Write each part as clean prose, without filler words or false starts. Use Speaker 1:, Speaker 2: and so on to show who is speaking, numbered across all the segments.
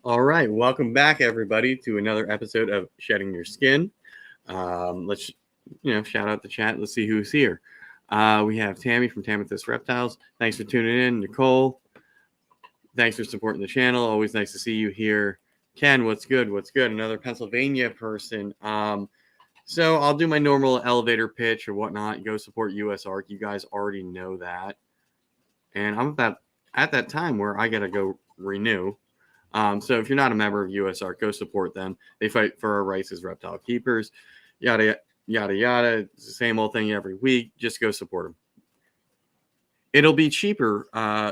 Speaker 1: All right, welcome back, everybody, to another episode of Shedding Your Skin. Let's, shout out the chat. Let's see who's here. We have Tammy from Tamethyst Reptiles. Thanks for tuning in. Nicole, thanks for supporting the channel. Always nice to see you here. Ken, what's good? What's good? Another Pennsylvania person. So I'll do my normal elevator pitch or whatnot. Go support US Arc. You guys already know that. And I'm about at that time where I got to go renew. So if you're not a member of USR, go support them. They fight for our rights as reptile keepers. Yada, yada, yada. It's the same old thing every week. Just go support them. It'll be cheaper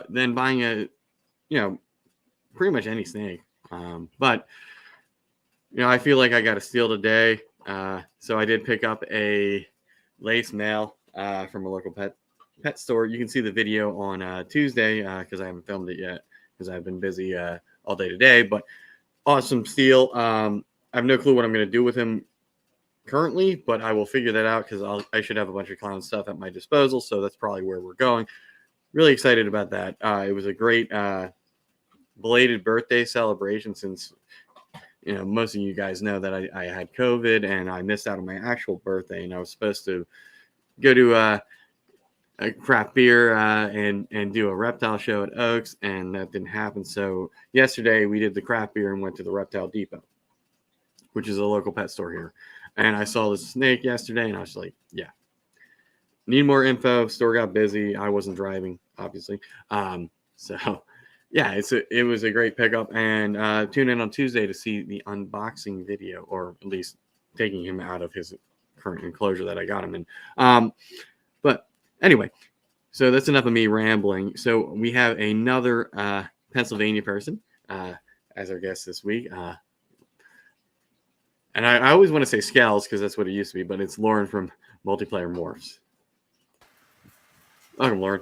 Speaker 1: than buying pretty much any snake. But I feel like I got a steal today. So I did pick up a lace male from a local pet store. You can see the video on Tuesday because I haven't filmed it yet because I've been busy all day today, but awesome steal. I have no clue what I'm going to do with him currently, but I will figure that out because I should have a bunch of clown stuff at my disposal, so that's probably where we're going. Really excited about that. It was a great belated birthday celebration since most of you guys know that I had COVID and I missed out on my actual birthday, and I was supposed to go to a craft beer and do a reptile show at Oaks, and that didn't happen. So yesterday we did the craft beer and went to the Reptile Depot, which is a local pet store here. And I saw the snake yesterday and I was like, yeah, need more info. Store got busy. I wasn't driving, obviously. So yeah, it was a great pickup, and tune in on Tuesday to see the unboxing video, or at least taking him out of his current enclosure that I got him in. But anyway, so that's enough of me rambling. So we have another Pennsylvania person as our guest this week. And I always want to say Scales because that's what it used to be, but it's Lauren from Multiplayer Morphs. Welcome, Lauren.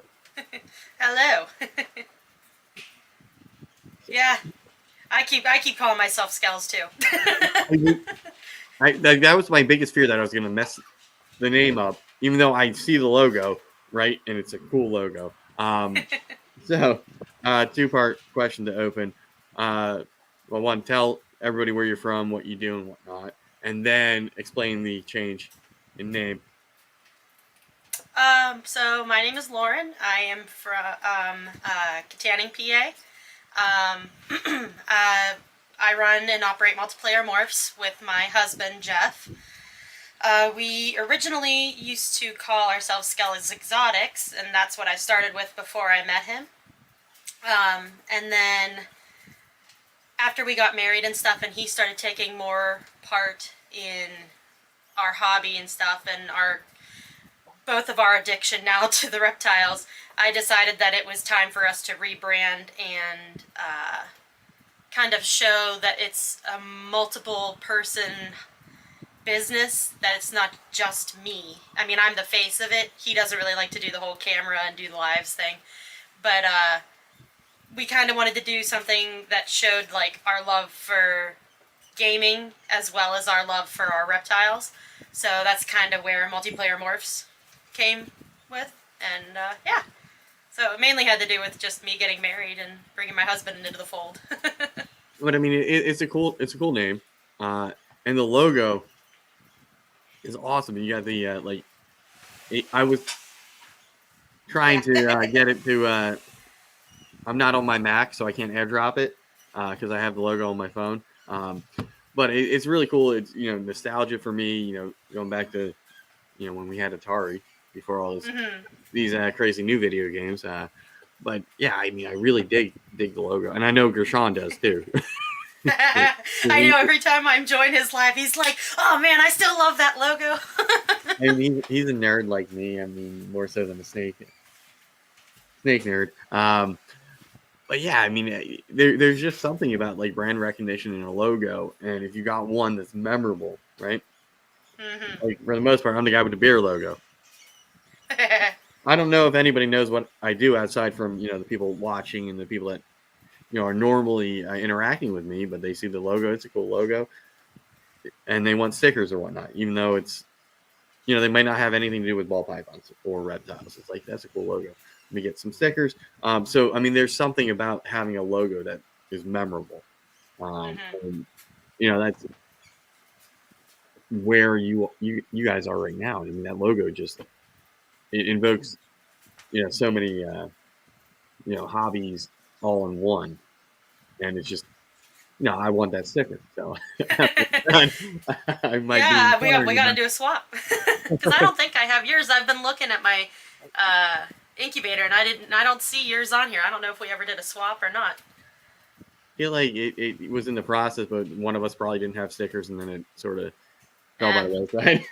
Speaker 2: Hello. Yeah, I keep calling myself Scales too.
Speaker 1: That was my biggest fear, that I was going to mess the name up, even though I see the logo, right? And it's a cool logo. So, two-part question to open. Well, one, tell everybody where you're from, what you do, and whatnot, and then explain the change in name.
Speaker 2: So my name is Lauren. I am from Katanning, PA. I run and operate Multiplayer Morphs with my husband, Jeff. We originally used to call ourselves Skelly's Exotics, and that's what I started with before I met him. And then after we got married and stuff, and he started taking more part in our hobby and stuff, and both of our addiction now to the reptiles, I decided that it was time for us to rebrand and kind of show that it's a multiple person business, that it's not just me. I mean, I'm the face of it. He doesn't really like to do the whole camera and do the lives thing. But we kind of wanted to do something that showed like our love for gaming as well as our love for our reptiles. So that's kind of where Multiplayer Morphs came with. And yeah. So it mainly had to do with just me getting married and bringing my husband into the fold.
Speaker 1: But I mean, it's a cool name, and the logo is awesome. You got the I was trying to get it to. I'm not on my Mac, so I can't airdrop it because I have the logo on my phone. But it's really cool. It's nostalgia for me. Going back to when we had Atari before all this. Mm-hmm. These crazy new video games. But yeah, I mean, I really dig the logo, and I know Gershon does too.
Speaker 2: I know every time I join his live, he's like, "Oh man, I still love that logo."
Speaker 1: I mean, he's a nerd like me. I mean, more so than a snake nerd. But yeah, I mean, there's just something about like brand recognition in a logo, and if you got one that's memorable, right? Mm-hmm. Like for the most part, I'm the guy with the beer logo. I don't know if anybody knows what I do outside from the people watching and the people that are normally interacting with me, but they see the logo. It's a cool logo, and they want stickers or whatnot, even though it's they might not have anything to do with ball pythons or reptiles. It's like, that's a cool logo. Let me get some stickers. So I mean, there's something about having a logo that is memorable,
Speaker 2: Mm-hmm.
Speaker 1: And, that's where you guys are right now. I mean, that logo just it invokes so many hobbies all in one, and it's just I want that sticker. So after it's done, I might be
Speaker 2: Yeah, we
Speaker 1: inquiring
Speaker 2: got to
Speaker 1: about.
Speaker 2: do a swap because I don't think I have yours. I've been looking at my incubator and I don't see yours on here. I don't know if we ever did a swap or not.
Speaker 1: Feel like it was in the process, but one of us probably didn't have stickers, and then it sort of fell by
Speaker 2: Eh.
Speaker 1: the wayside.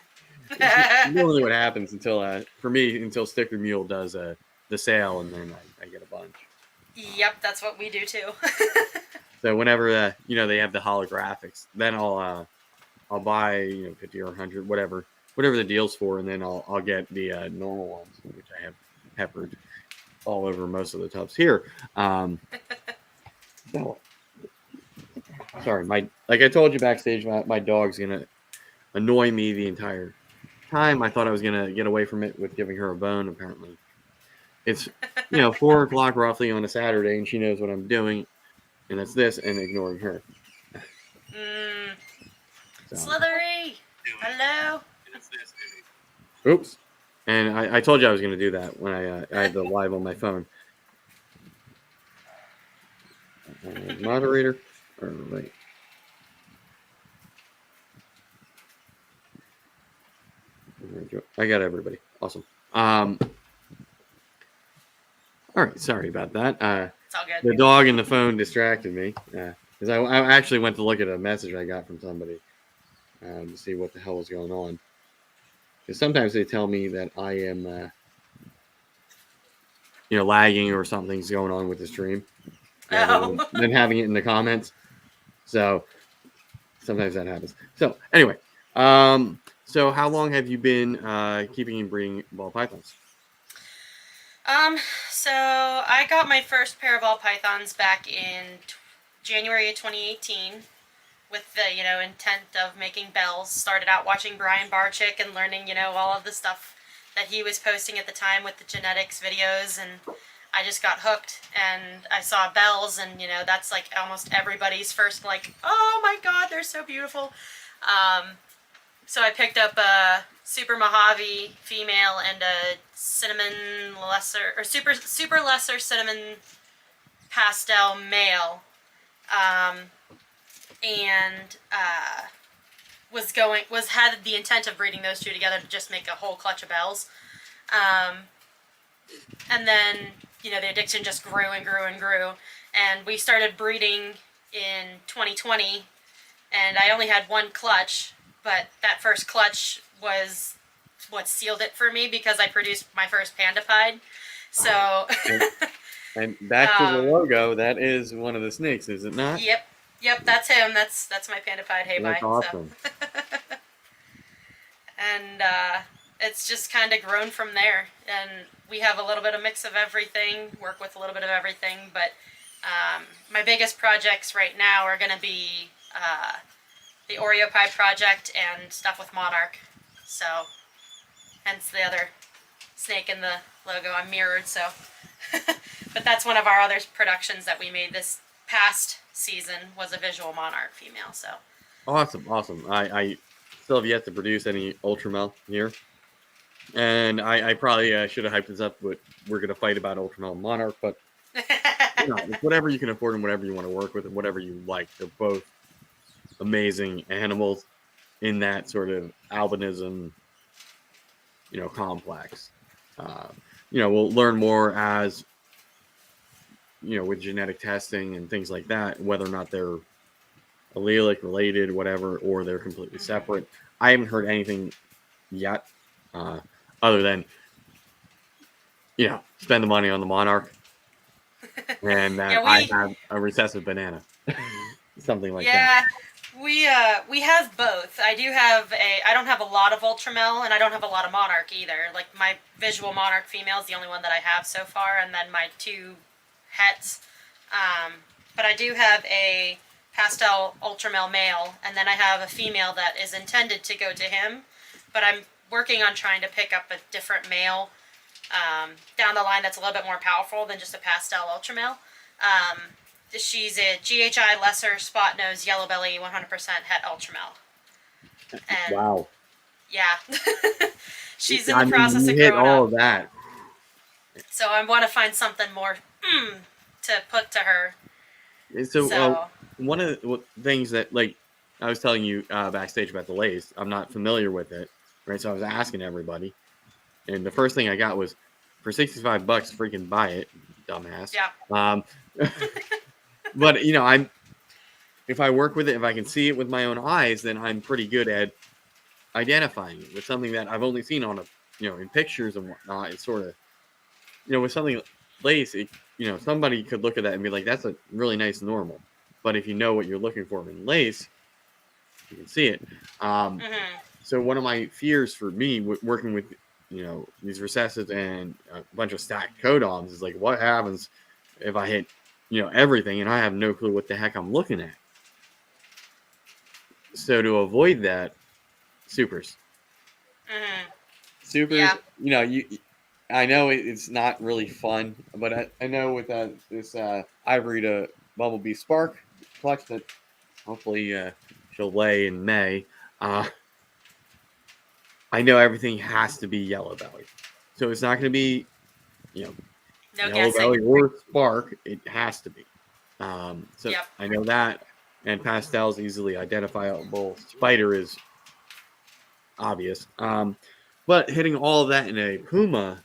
Speaker 1: It's normally what happens for me, until Sticker Mule does the sale, and then I get a bunch.
Speaker 2: Yep, that's what we do too.
Speaker 1: So whenever they have the holographics, then I'll buy 50 or 100, whatever the deal's for, and then I'll get the normal ones, which I have peppered all over most of the tubs here. So, sorry, like I told you backstage, my dog's gonna annoy me the entire time. I thought I was gonna get away from it with giving her a bone. Apparently, it's 4 o'clock roughly on a Saturday, and she knows what I'm doing, and that's this, and ignoring her.
Speaker 2: Mm,
Speaker 1: So,
Speaker 2: Slithery, hello.
Speaker 1: oops. And I told you I was going to do that when I had the live on my phone. Moderator. All right. I got everybody. Awesome. All right. Sorry about that.
Speaker 2: It's all good.
Speaker 1: The dog and the phone distracted me because I actually went to look at a message I got from somebody to see what the hell was going on. Because sometimes they tell me that I am, lagging or something's going on with the stream, rather
Speaker 2: Oh.
Speaker 1: than having it in the comments. So sometimes that happens. So anyway, so how long have you been keeping and breeding ball pythons?
Speaker 2: So I got my first pair of ball pythons back in January of 2018 with the, intent of making bells. Started out watching Brian Barczyk and learning, all of the stuff that he was posting at the time with the genetics videos, and I just got hooked and I saw bells, and, that's like almost everybody's first, like, oh my god, they're so beautiful. So I picked up a Super Mojave female and a cinnamon lesser, or super lesser cinnamon pastel male, and had the intent of breeding those two together to just make a whole clutch of bells. And then the addiction just grew and grew and grew, and we started breeding in 2020, and I only had one clutch, but that first clutch was what sealed it for me because I produced my first panda pied. So
Speaker 1: And back to the logo, that is one of the snakes, is it not?
Speaker 2: Yep, that's him. That's my panda pied hay
Speaker 1: That's
Speaker 2: bye.
Speaker 1: awesome.
Speaker 2: So. And it's just kind of grown from there. And we have a little bit of mix of everything, work with a little bit of everything, but my biggest projects right now are going to be the Oreo Pie project and stuff with Monarch. So, hence the other snake in the logo. I'm mirrored, so. But that's one of our other productions that we made this past season, was a visual Monarch female. So.
Speaker 1: Awesome. I still have yet to produce any Ultramel here. And I probably should have hyped this up, but we're going to fight about Ultramel Monarch. But it's whatever you can afford and whatever you want to work with and whatever you like. They're both amazing animals in that sort of albinism, complex. We'll learn more as, with genetic testing and things like that, whether or not they're allelic, related, whatever, or they're completely separate. I haven't heard anything yet, other than, spend the money on the Monarch, and that I have a recessive banana, something like that.
Speaker 2: Yeah, we have both. I don't have a lot of Ultramel, and I don't have a lot of Monarch either. Like, my visual Monarch female is the only one that I have so far, and then my two hets. But I do have a pastel Ultramel male, and then I have a female that is intended to go to him, but I'm working on trying to pick up a different male down the line that's a little bit more powerful than just a pastel Ultramel. She's a GHI lesser spot nose yellow belly 100% het ultramel. And
Speaker 1: Wow.
Speaker 2: yeah, she's in
Speaker 1: I
Speaker 2: the
Speaker 1: mean,
Speaker 2: process
Speaker 1: you
Speaker 2: of
Speaker 1: hit
Speaker 2: growing
Speaker 1: all
Speaker 2: up.
Speaker 1: of that.
Speaker 2: So I want to find something more to put to her.
Speaker 1: So,
Speaker 2: So
Speaker 1: one of the things that, like, I was telling you backstage about the lace, I'm not familiar with it, right? So I was asking everybody, and the first thing I got was, for $65, freaking buy it, dumbass.
Speaker 2: yeah,
Speaker 1: But if I work with it, if I can see it with my own eyes, then I'm pretty good at identifying it with something that I've only seen on in pictures and whatnot. It's sort of, with something lace, somebody could look at that and be like, that's a really nice normal. But if you know what you're looking for in lace, you can see it. So one of my fears for me working with, these recessives and a bunch of stacked codoms is like, what happens if I hit, everything and I have no clue what the heck I'm looking at? So to avoid that, supers. Supers,
Speaker 2: yeah.
Speaker 1: I know it's not really fun, but I know with this Ivory to Bumblebee Spark clutch that hopefully she'll lay in May, I know everything has to be yellow belly. So it's not going to be,
Speaker 2: No
Speaker 1: yellow
Speaker 2: guessing.
Speaker 1: belly or spark. It has to be. So
Speaker 2: Yep.
Speaker 1: I know that. And pastel's easily identifiable. Spider is obvious. But hitting all of that in a Puma,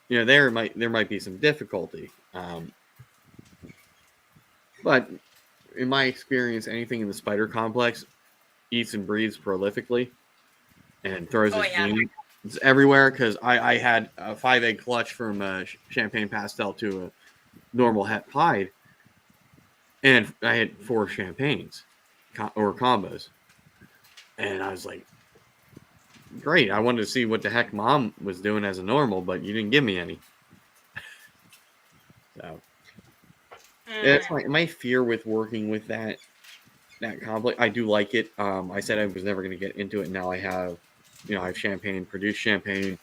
Speaker 1: there might be some difficulty. But in my experience, anything in the spider complex eats and breathes prolifically and throws
Speaker 2: Oh
Speaker 1: its
Speaker 2: yeah.
Speaker 1: gene. It's everywhere because I had a 5-egg clutch from a champagne pastel to a normal het pied, and I had 4 champagnes or combos, and I was like, great. I wanted to see what the heck mom was doing as a normal, but you didn't give me any. So that's my fear with working with that complex. I do like it. I said I was never going to get into it. Now I have, I have champagne, produced champagne.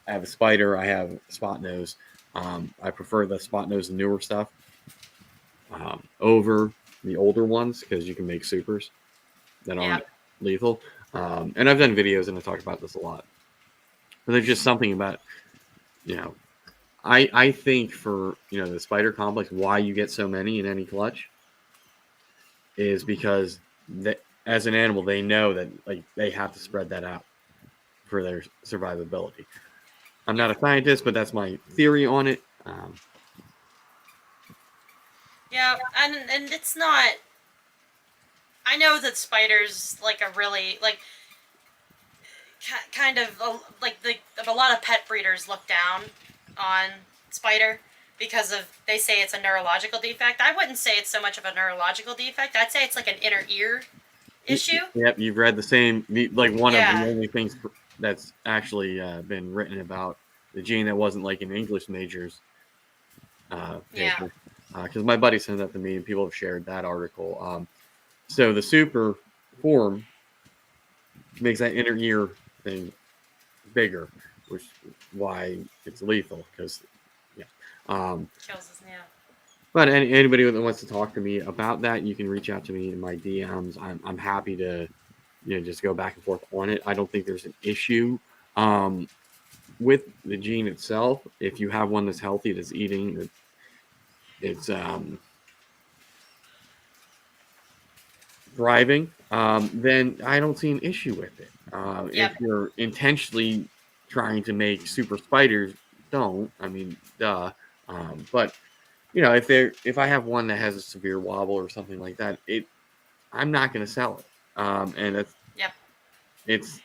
Speaker 1: I have a spider. I have spot nose. I prefer the spot nose and newer stuff over the older ones because you can make supers that aren't lethal. And I've done videos and I talk about this a lot. But there's just something about, I think for the spider complex, why you get so many in any clutch is because as an animal, they know that like they have to spread that out for their survivability. I'm not a scientist, but that's my theory on it.
Speaker 2: Yeah, and it's not. I know that spiders like a really like kind of like a lot of pet breeders look down on spider because of they say it's a neurological defect. I wouldn't say it's so much of a neurological defect. I'd say it's like an inner ear issue.
Speaker 1: Yep, you've read the same. Like one of the
Speaker 2: Yeah.
Speaker 1: only things that's actually been written about the gene that wasn't like an English major's
Speaker 2: Yeah.
Speaker 1: paper. Because my buddy sent that to me, and people have shared that article. So the super form makes that inner ear thing bigger, which is why it's lethal. Because yeah.
Speaker 2: Kills us. Yeah.
Speaker 1: But anybody that wants to talk to me about that, you can reach out to me in my DMs. I'm happy to just go back and forth on it. I don't think there's an issue with the gene itself. If you have one that's healthy, that's eating, it's thriving, then I don't see an issue with it.
Speaker 2: Yep.
Speaker 1: If you're intentionally trying to make super spiders, don't. I mean, duh. But if I have one that has a severe wobble or something like that, I'm not going to sell it. And
Speaker 2: Yep.
Speaker 1: it's.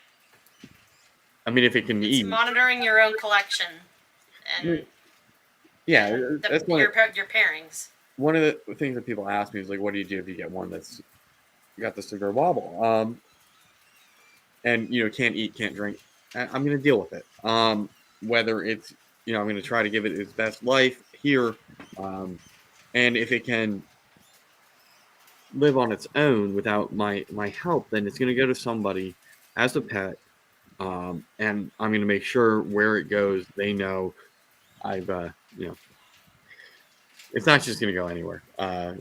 Speaker 1: I mean, if it can
Speaker 2: It's
Speaker 1: eat,
Speaker 2: monitoring your own collection and
Speaker 1: yeah, that's
Speaker 2: your pairings.
Speaker 1: one of the things that people ask me is like, what do you do if you get one that's got the severe wobble? And can't eat, can't drink. I'm going to deal with it. Whether it's I'm going to try to give it its best life here, and if it can live on its own without my help, then it's going to go to somebody as a pet, and I'm going to make sure where it goes, they know I've it's not just going to go anywhere. I'm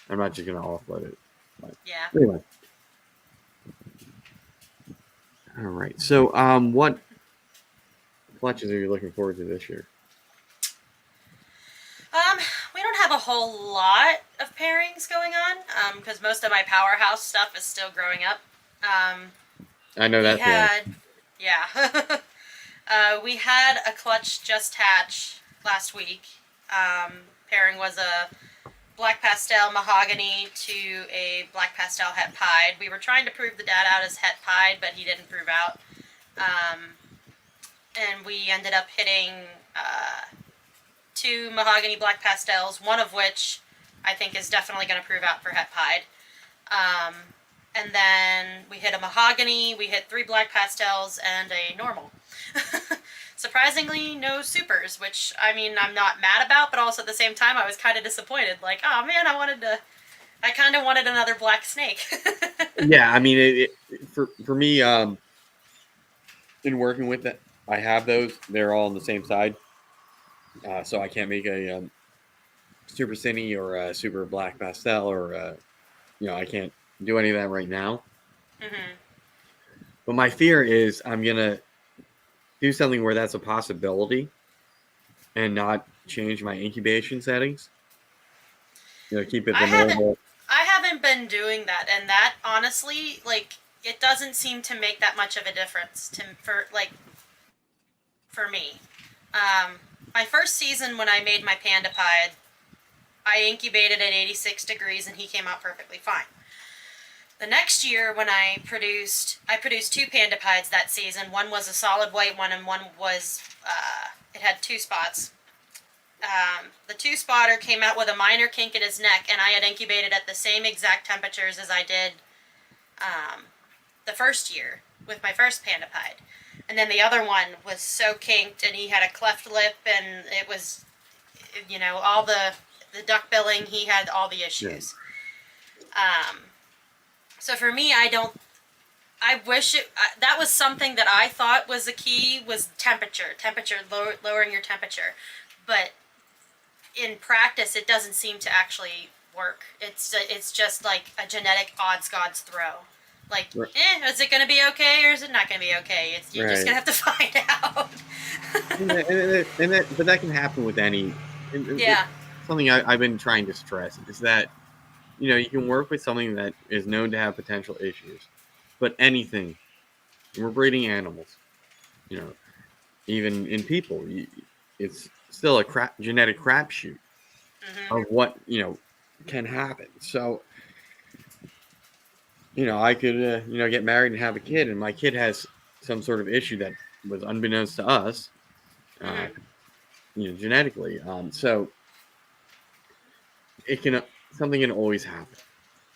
Speaker 1: not just going to offload it. But
Speaker 2: Yeah.
Speaker 1: anyway. All right. So, what clutches are you looking forward to this year?
Speaker 2: We don't have a whole lot of pairings going on because most of my powerhouse stuff is still growing up. Um,
Speaker 1: I know
Speaker 2: we
Speaker 1: that feeling.
Speaker 2: had, yeah, we had a clutch just hatch last week. Pairing was a black pastel mahogany to a black pastel het pied. We were trying to prove the dad out as het pied, but he didn't prove out. And we ended up hitting two mahogany black pastels, one of which I think is definitely going to prove out for het pied. And then we hit a mahogany, we hit three black pastels, and a normal. Surprisingly, no supers, which, I mean, I'm not mad about, but also at the same time, I was kind of disappointed. Like, oh man, I kind of wanted another black snake.
Speaker 1: Yeah, I mean, for me, in working with it, I have those. They're all on the same side, so I can't make a super cine or a super black pastel, or I can't do any of that right now.
Speaker 2: Mm-hmm.
Speaker 1: But my fear is I'm gonna do something where that's a possibility, and not change my incubation settings. Keep it
Speaker 2: I
Speaker 1: the
Speaker 2: haven't,
Speaker 1: normal.
Speaker 2: I haven't been doing that, and that honestly, like, it doesn't seem to make that much of a difference for me. My first season when I made my panda pied, I incubated at 86 degrees and he came out perfectly fine. The next year when I produced two panda pieds that season. One was a solid white one and one was, it had two spots. The two spotter came out with a minor kink in his neck, and I had incubated at the same exact temperatures as I did the first year with my first panda pied. And then the other one was so kinked, and he had a cleft lip, and it was, all the duck billing. He had all the issues. Yeah. So for me, I wish that was something that I thought was the key, was temperature, lowering your temperature. But in practice, it doesn't seem to actually work. It's just like a genetic odds gods throw. Like, is it going to be okay or is it not going to be okay? You're just going to have to find out.
Speaker 1: But that can happen with any.
Speaker 2: Yeah.
Speaker 1: Something I've been trying to stress is that you can work with something that is known to have potential issues, but anything. We're breeding animals. Even in people, it's still a genetic crapshoot of what can happen. So I could get married and have a kid, and my kid has some sort of issue that was unbeknownst to us, genetically. So something can always happen,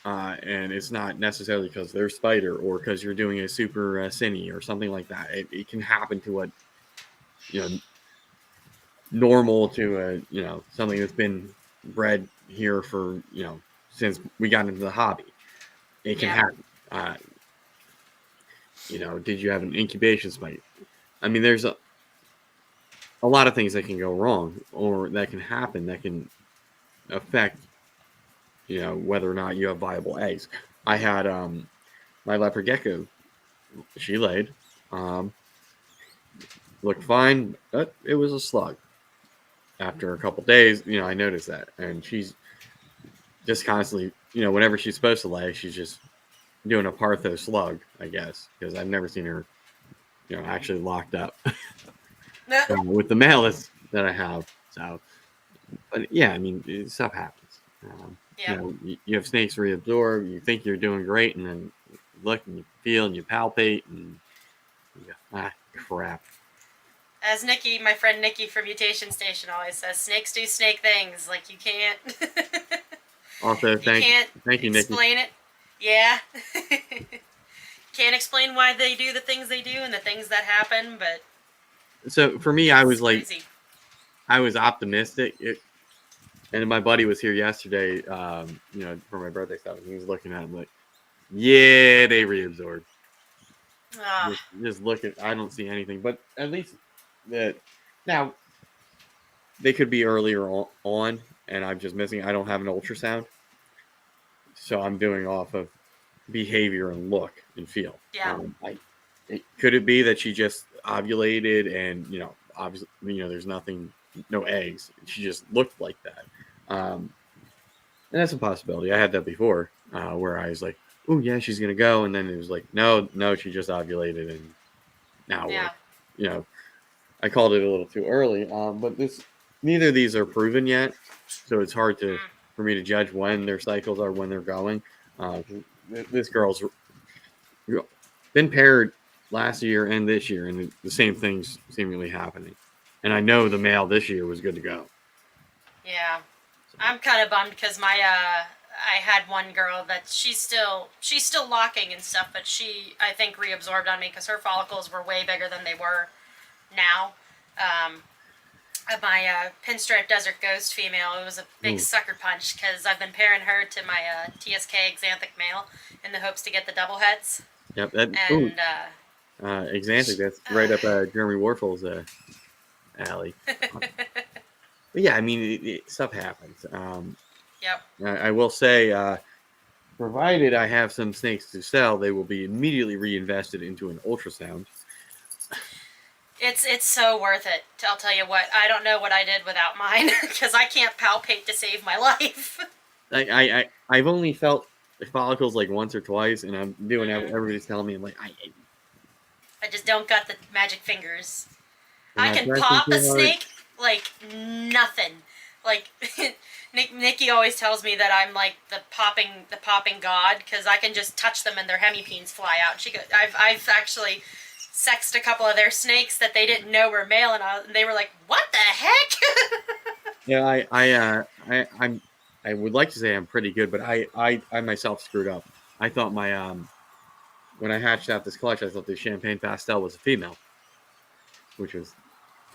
Speaker 1: and it's not necessarily because they're spider or because you're doing a super cine or something like that. It can happen to what normal to something that's been bred here for since we got into the hobby. It can happen. Did you have an incubation spike? I mean, there's a lot of things that can go wrong or that can happen that can affect whether or not you have viable eggs. I had my leopard gecko. She laid, looked fine, but it was a slug. After a couple days, I noticed that, and she's just constantly, whenever she's supposed to lay, she's just doing a Partho slug, I guess, because I've never seen her, actually locked up with the males that I have. So, but yeah, I mean, stuff happens. You have snakes reabsorb. You think you're doing great, and then you look and you feel and you palpate, and you go, crap.
Speaker 2: As Nikki, my friend Nikki from Mutation Station always says, snakes do snake things. Like, you can't.
Speaker 1: Also, thank you, Nikki.
Speaker 2: Explain it. Yeah. Can't explain why they do the things they do and the things that happen, but.
Speaker 1: So for me, I was
Speaker 2: crazy.
Speaker 1: Like, I was optimistic. And my buddy was here yesterday, for my birthday stuff, and he was looking at him like, yeah, they reabsorbed. Just look at, I don't see anything, but at least that now they could be earlier on, and I'm just missing. I don't have an ultrasound, so I'm doing off of behavior and look and feel.
Speaker 2: Yeah.
Speaker 1: Could it be that she just ovulated and obviously there's nothing, no eggs. She just looked like that, and that's a possibility. I had that before, where I was like, "Oh yeah, she's gonna go," and then it was like, "No, no, she just ovulated," and now
Speaker 2: Yeah.
Speaker 1: I called it a little too early. But neither of these are proven yet, so it's hard for me to judge when their cycles are, when they're going. This girl's been paired last year and this year, and the same things seemingly happening. And I know the male this year was good to go.
Speaker 2: Yeah. I'm kind of bummed because I had one girl that she's still locking and stuff, but she, I think, reabsorbed on me because her follicles were way bigger than they were now. My pinstripe desert ghost female, it was a big sucker punch because I've been pairing her to my TSK exanthic male in the hopes to get the double heads.
Speaker 1: Yep.
Speaker 2: And
Speaker 1: exanthic. That's right up Jeremy Warfel's alley. But yeah, I mean, stuff happens.
Speaker 2: Yep.
Speaker 1: I will say, provided I have some snakes to sell, they will be immediately reinvested into an ultrasound.
Speaker 2: It's so worth it. I'll tell you what. I don't know what I did without mine because I can't palpate to save my life.
Speaker 1: I've only felt the follicles like once or twice, and I'm doing everybody's telling me, I'm like,
Speaker 2: I just don't got the magic fingers. I can pop a snake like nothing. Like Nikki always tells me that I'm like the popping god because I can just touch them and their hemipenes fly out. She goes, I've actually sexed a couple of their snakes that they didn't know were male, and they were like, "What the heck?"
Speaker 1: Yeah, I would like to say I'm pretty good, but I myself screwed up. I thought my when I hatched out this clutch, I thought the Champagne Pastel was a female, which was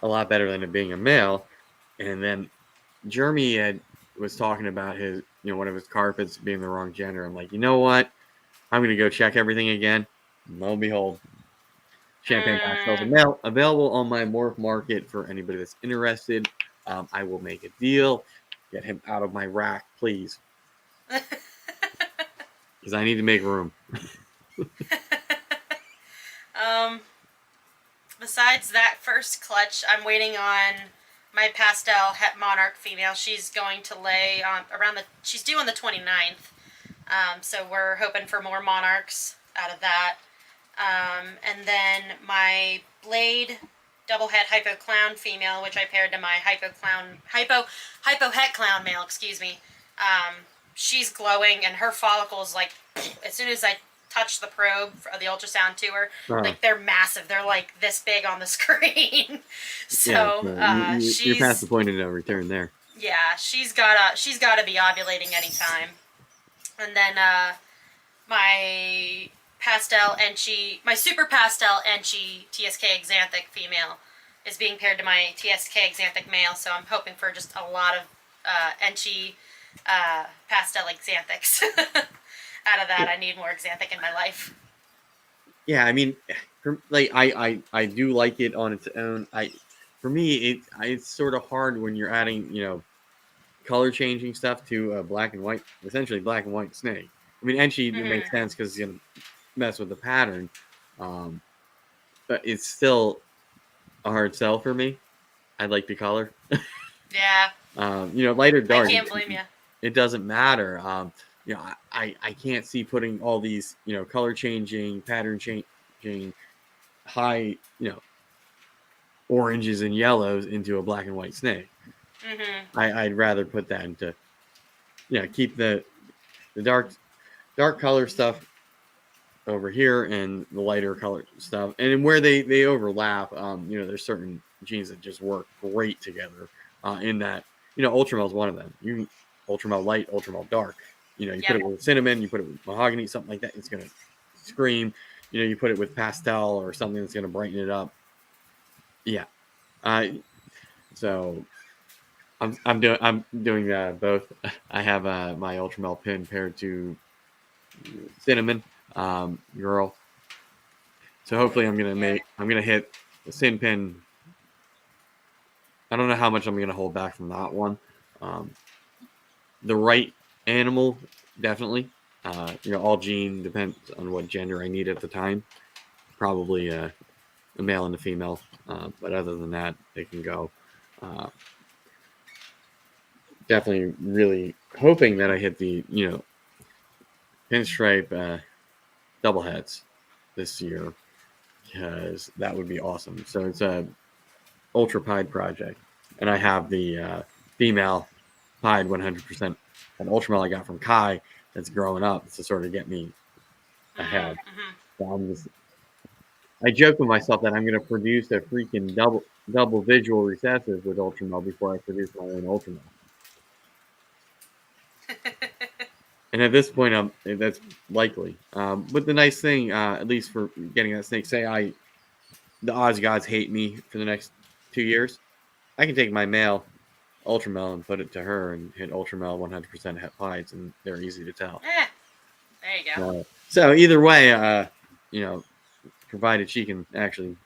Speaker 1: a lot better than it being a male. And then Jeremy was talking about his, one of his carpets being the wrong gender. I'm like, you know what? I'm gonna go check everything again. Lo and behold, Champagne Pastel's a male, available on my Morph market for anybody that's interested. I will make a deal. Get him out of my rack, please, because I need to make room.
Speaker 2: Besides that first clutch, I'm waiting on my pastel het monarch female. She's going to lay on she's due on the 29th. So we're hoping for more monarchs out of that. And then my blade double het hypo clown female, which I paired to my hypo het clown male, excuse me. She's glowing, and her follicles, like, as soon as I touch the probe of the ultrasound to her, like, they're massive. They're like this big on the screen.
Speaker 1: You're past the point of no return there.
Speaker 2: Yeah, she's gotta be ovulating anytime. And then my super pastel Enchi TSK exanthic female is being paired to my TSK exanthic male, so I'm hoping for just a lot of Enchi pastel exanthics. Out of that, I need more exanthic in my life.
Speaker 1: Yeah, I mean, I do like it on its own. For me, it's sort of hard when you're adding, color changing stuff to a black and white, essentially black and white snake. I mean, Enchi it makes sense because it's gonna mess with the pattern, but it's still a hard sell for me. I like the color.
Speaker 2: Yeah.
Speaker 1: Light or dark.
Speaker 2: I can't blame you.
Speaker 1: It doesn't matter. I can't see putting all these, color changing, pattern changing, high, oranges and yellows into a black and white snake.
Speaker 2: Mm-hmm.
Speaker 1: I'd rather put that into, keep the dark color stuff over here and the lighter color stuff. And where they overlap, there's certain genes that just work great together. In that, Ultramel is one of them. You can Ultramel light, Ultramel dark. You put it with cinnamon, you put it with mahogany, something like that, it's gonna scream. You put it with pastel or something that's gonna brighten it up. Yeah. So I'm doing both. I have my Ultramel pin paired to cinnamon girl. So hopefully I'm gonna hit the sin pin. I don't know how much I'm gonna hold back from that one. the right animal, definitely. All gene depends on what gender I need at the time. Probably a male and a female, but other than that, they can go. Uh, Definitely, really hoping that I hit the pinstripe double heads this year because that would be awesome. So it's a ultra pied project, and I have the female pied 100%. An ultramel I got from Kai that's growing up to sort of get me ahead.
Speaker 2: Mm-hmm.
Speaker 1: So I joke with myself that I'm going to produce a freaking double visual recessive with ultramel before I produce my own ultramel. And at this point, that's likely. But the nice thing, at least for getting that snake, the Oz gods hate me for the next 2 years. I can take my male ultramel and put it to her and hit ultramel 100% het pies, and they're easy to tell.
Speaker 2: There you go.
Speaker 1: So either way, provided she can actually,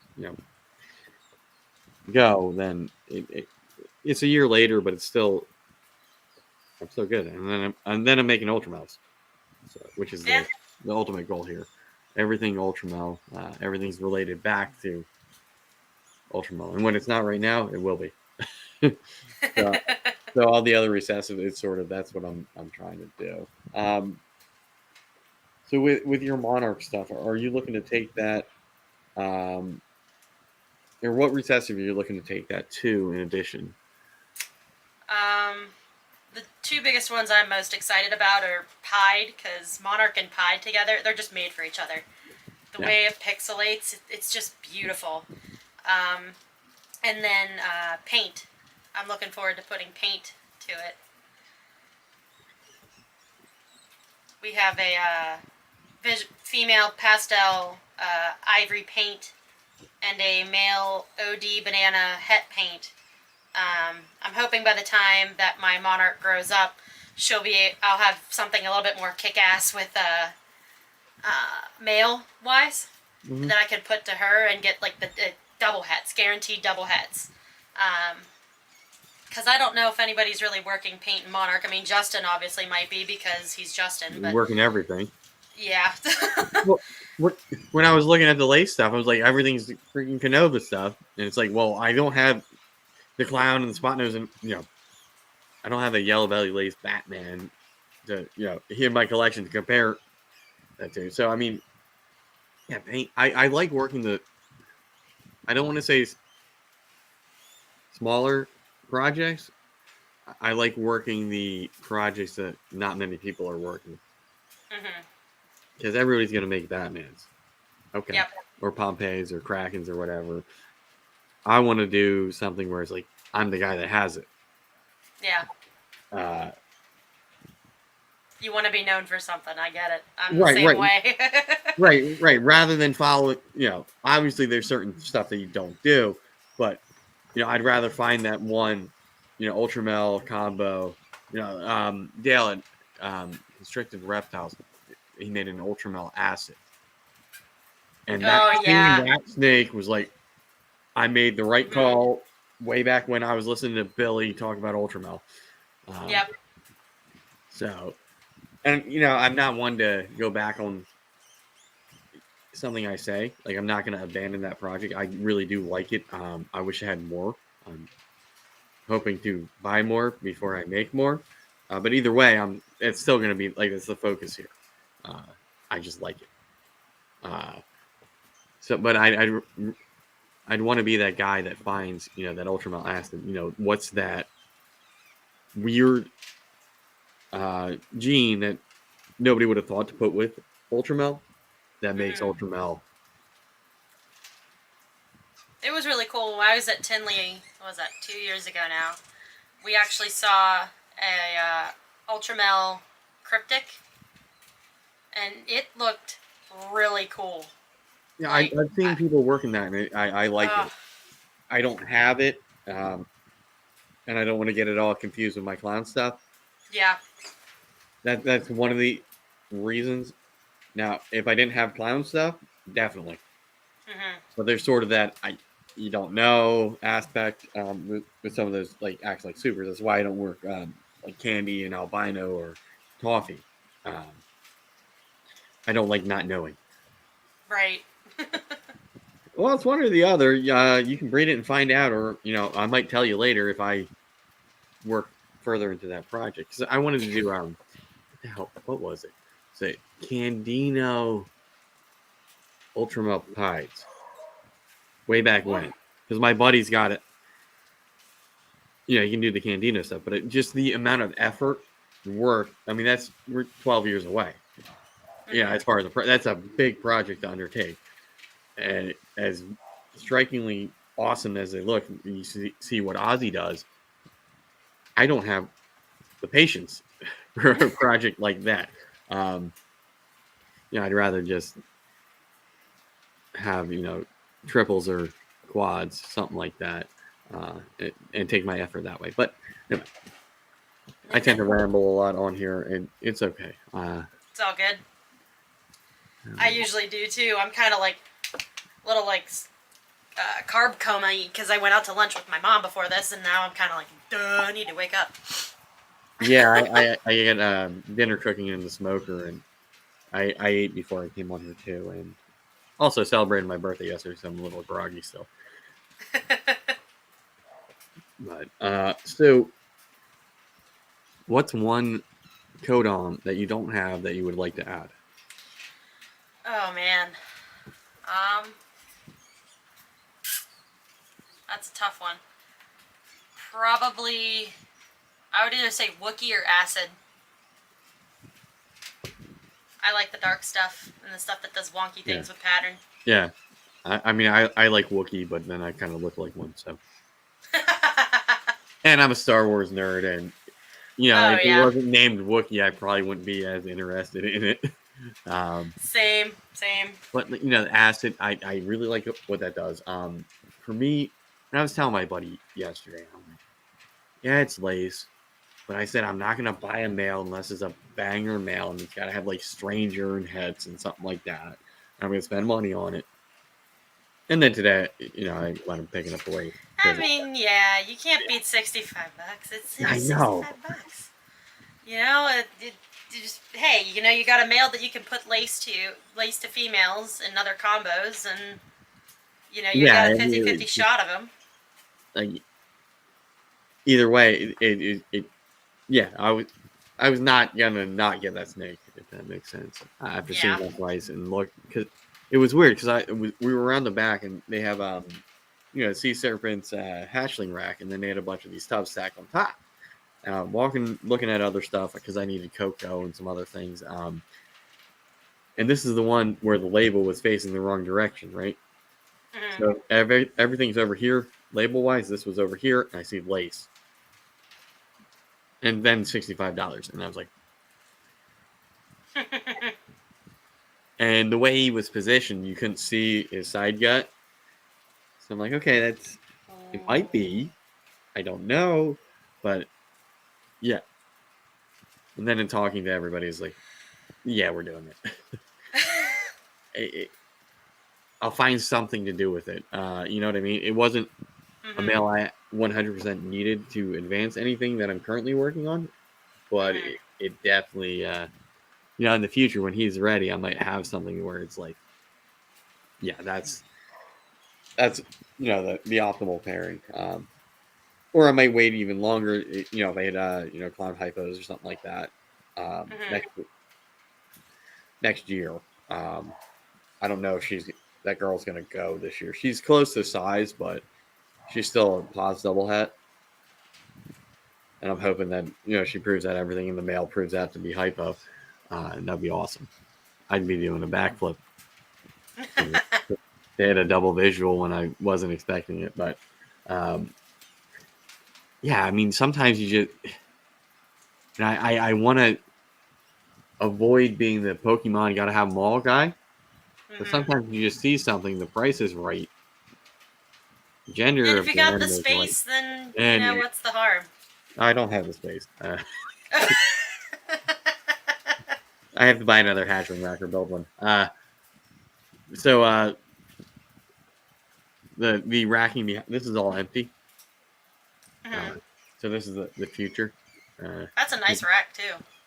Speaker 1: go, then it's a year later, but I'm still good. And then I'm making ultramels, which is the ultimate goal here. Everything ultramel, everything's related back to ultramel, and when it's not right now, it will be. So all the other recessive, it's sort of that's what I'm trying to do. So with your monarch stuff, are you looking to take that? Or what recessive are you looking to take that to in addition?
Speaker 2: The two biggest ones I'm most excited about are pied, because monarch and pied together, they're just made for each other. The way it pixelates, it's just beautiful. And then paint. I'm looking forward to putting paint to it. We have a female pastel ivory paint and a male OD banana het paint. I'm hoping by the time that my monarch grows up, I'll have something a little bit more kick-ass with male-wise that I could put to her and get like the double hets, guaranteed double hets. Because I don't know if anybody's really working paint and monarch. I mean, Justin obviously might be because he's Justin. But
Speaker 1: working everything.
Speaker 2: Yeah.
Speaker 1: Well, when I was looking at the lace stuff, I was like, everything's freaking Canova stuff. And it's like, well, I don't have the clown and the spot nose, and I don't have a yellow belly lace Batman to in my collection to compare that to. So I mean, yeah, paint. I like working I don't want to say smaller projects. I like working the projects that not many people are working. Because everybody's going to make Batmans. Okay.
Speaker 2: Yep.
Speaker 1: Or Pompeii's or Krakens or whatever. I want to do something where it's like, I'm the guy that has it.
Speaker 2: Yeah. You want to be known for something. I get it. I'm the same way.
Speaker 1: Right. Rather than follow it, obviously there's certain stuff that you don't do, but, I'd rather find that one, Ultramel combo, Dale at Constricted Reptiles, he made an Ultramel acid. And that snake was like, I made the right call way back when I was listening to Billy talk about Ultramel.
Speaker 2: Yep.
Speaker 1: So, and I'm not one to go back on something I say. Like, I'm not going to abandon that project. I really do like it. I wish I had more. I'm hoping to buy more before I make more. But either way, it's still going to be like, it's the focus here. I just like it. But I'd want to be that guy that finds, that Ultramel acid. What's that weird gene that nobody would have thought to put with Ultramel that makes Ultramel.
Speaker 2: It was really cool. When I was at Tinley, what was that, 2 years ago now, we actually saw a Ultramel cryptic, and it looked really cool.
Speaker 1: Yeah, I've seen people working that, and I like it. I don't have it, and I don't want to get it all confused with my clown stuff.
Speaker 2: Yeah.
Speaker 1: That's one of the reasons. Now, if I didn't have clown stuff, definitely. But there's sort of that you don't know aspect with some of those like acts like supers. That's why I don't work like candy and albino or toffee. I don't like not knowing.
Speaker 2: Right.
Speaker 1: Well, it's one or the other. You can breed it and find out, or I might tell you later if I work further into that project because I wanted to do what the hell? What was it? Say Candino Ultramilk Tides. Way back when, because my buddy's got it. You can do the Candino stuff, but just the amount of effort and work. I mean, we're 12 years away. Yeah, as far as that's a big project to undertake, and as strikingly awesome as they look, you see what Ozzy does. I don't have the patience for a project like that. I'd rather just have triples or quads, something like that, and take my effort that way. But anyway, I tend to ramble a lot on here, and it's okay.
Speaker 2: It's all good. I usually do too. I'm kind of like little carb coma because I went out to lunch with my mom before this, and now I'm kind of like, duh, I need to wake up.
Speaker 1: Yeah, I get dinner cooking in the smoker, and I ate before I came on here too, and also celebrated my birthday yesterday, so I'm a little groggy still. But so what's one codon that you don't have that you would like to add?
Speaker 2: Oh man, that's a tough one. Probably, I would either say Wookiee or Acid. I like the dark stuff and the stuff that does wonky things with pattern.
Speaker 1: Yeah, I mean I like Wookiee, but then I kind of look like one, so. And I'm a Star Wars nerd, and if it wasn't named Wookiee, I probably wouldn't be as interested in it.
Speaker 2: Same.
Speaker 1: But the acid, I really like what that does. For me, and I was telling my buddy yesterday, I'm like, yeah, it's lace, but I said I'm not gonna buy a male unless it's a banger male, and it's gotta have like stranger and heads and something like that. I'm gonna spend money on it. And then today, I let him picking up the weight.
Speaker 2: I mean, yeah, you can't beat $65. It's $65. It just, hey, you got a male that you can put lace to females in other combos, and you got a 50-50 shot of them.
Speaker 1: Like, either way, I was not gonna not get that snake, if that makes sense. After seeing that twice and look, because it was weird because we were around the back and they have sea serpent's hatchling rack, and then they had a bunch of these tubs stacked on top. Walking, looking at other stuff because I needed cocoa and some other things. And this is the one where the label was facing the wrong direction, right? Mm-hmm. So everything's over here label wise. This was over here, and I see lace. And then $65, and I was like, and the way he was positioned, you couldn't see his side gut. So I'm like, okay, it might be, I don't know, but yeah. And then in talking to everybody, it's like, yeah, we're doing it. I'll find something to do with it. You know what I mean? It wasn't a male I 100% needed to advance anything that I'm currently working on, but it definitely, in the future when he's ready, I might have something where it's like, yeah, that's the optimal pairing. Or I might wait even longer, if I had clown hypos or something like that next year. I don't know if that girl's gonna go this year. She's close to size, but she's still a pos double het. And I'm hoping that, she proves that everything in the male proves out to be hypo. And that'd be awesome. I'd be doing a backflip. They had a double visual when I wasn't expecting it. But, yeah, I mean, sometimes you just... And I want to avoid being the Pokemon got to have them all guy. But sometimes you just see something, the price is right. Gender.
Speaker 2: And if you got the space, right, then what's the harm?
Speaker 1: I don't have the space. I have to buy another hatchling rack or build one. So the racking behind this is all empty. So this is the future.
Speaker 2: That's a nice rack too.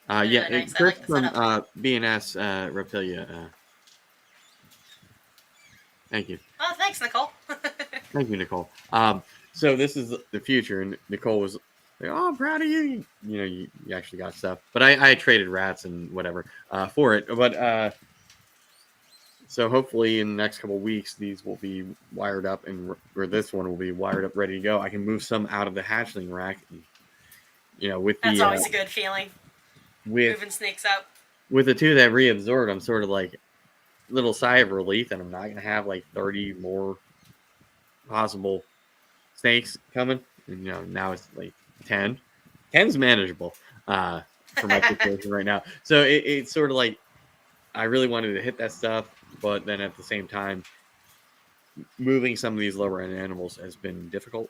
Speaker 2: Really
Speaker 1: Yeah,
Speaker 2: nice. I
Speaker 1: Chris
Speaker 2: like the
Speaker 1: from
Speaker 2: setup.
Speaker 1: BNS Reptilia. Thank you.
Speaker 2: Oh, thanks, Nicole.
Speaker 1: Thank you, Nicole. So this is the future, and Nicole was like, "Oh, I'm proud of you. You know, you actually got stuff." But I traded rats and whatever for it. But so hopefully in the next couple of weeks, these will be wired up, or this one will be wired up, ready to go. I can move some out of the hatchling rack. And, you know,
Speaker 2: That's always a good feeling.
Speaker 1: with
Speaker 2: Moving snakes up.
Speaker 1: with the two that reabsorbed, I'm sort of like a little sigh of relief that I'm not gonna have like 30 more possible snakes coming. And, you know, now it's like 10. 10's manageable for my situation right now. So it's sort of like I really wanted to hit that stuff, but then at the same time, moving some of these lower end animals has been difficult.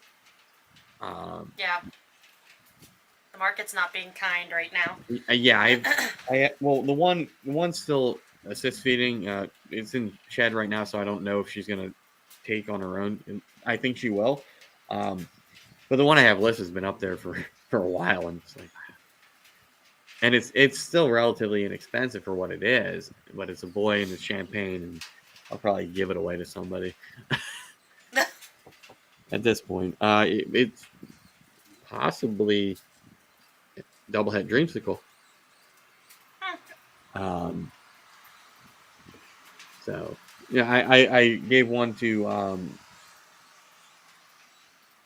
Speaker 2: Yeah. The market's not being kind right now.
Speaker 1: Yeah, well, the one's still assist feeding. It's in shed right now, so I don't know if she's gonna take on her own. And I think she will. But the one I have listed has been up there for a while, and it's like, and it's still relatively inexpensive for what it is. But it's a boy and it's champagne, and I'll probably give it away to somebody at this point. It's possibly double head dreamsicle. So yeah, I gave one to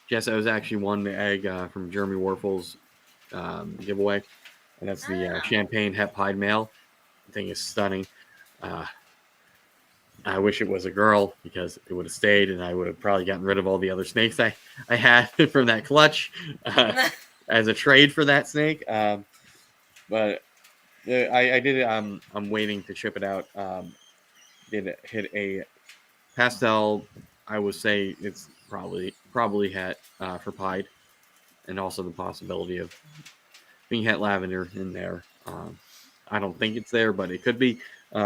Speaker 1: Jess. I was actually won the egg from Jeremy Warfel's giveaway, and that's the champagne het pied male. The thing is stunning. I wish it was a girl because it would have stayed, and I would have probably gotten rid of all the other snakes I had from that clutch as a trade for that snake. But I did it. I'm waiting to ship it out. Did hit a pastel. I would say it's probably het for pied, and also the possibility of being het lavender in there. I don't think it's there, but it could be.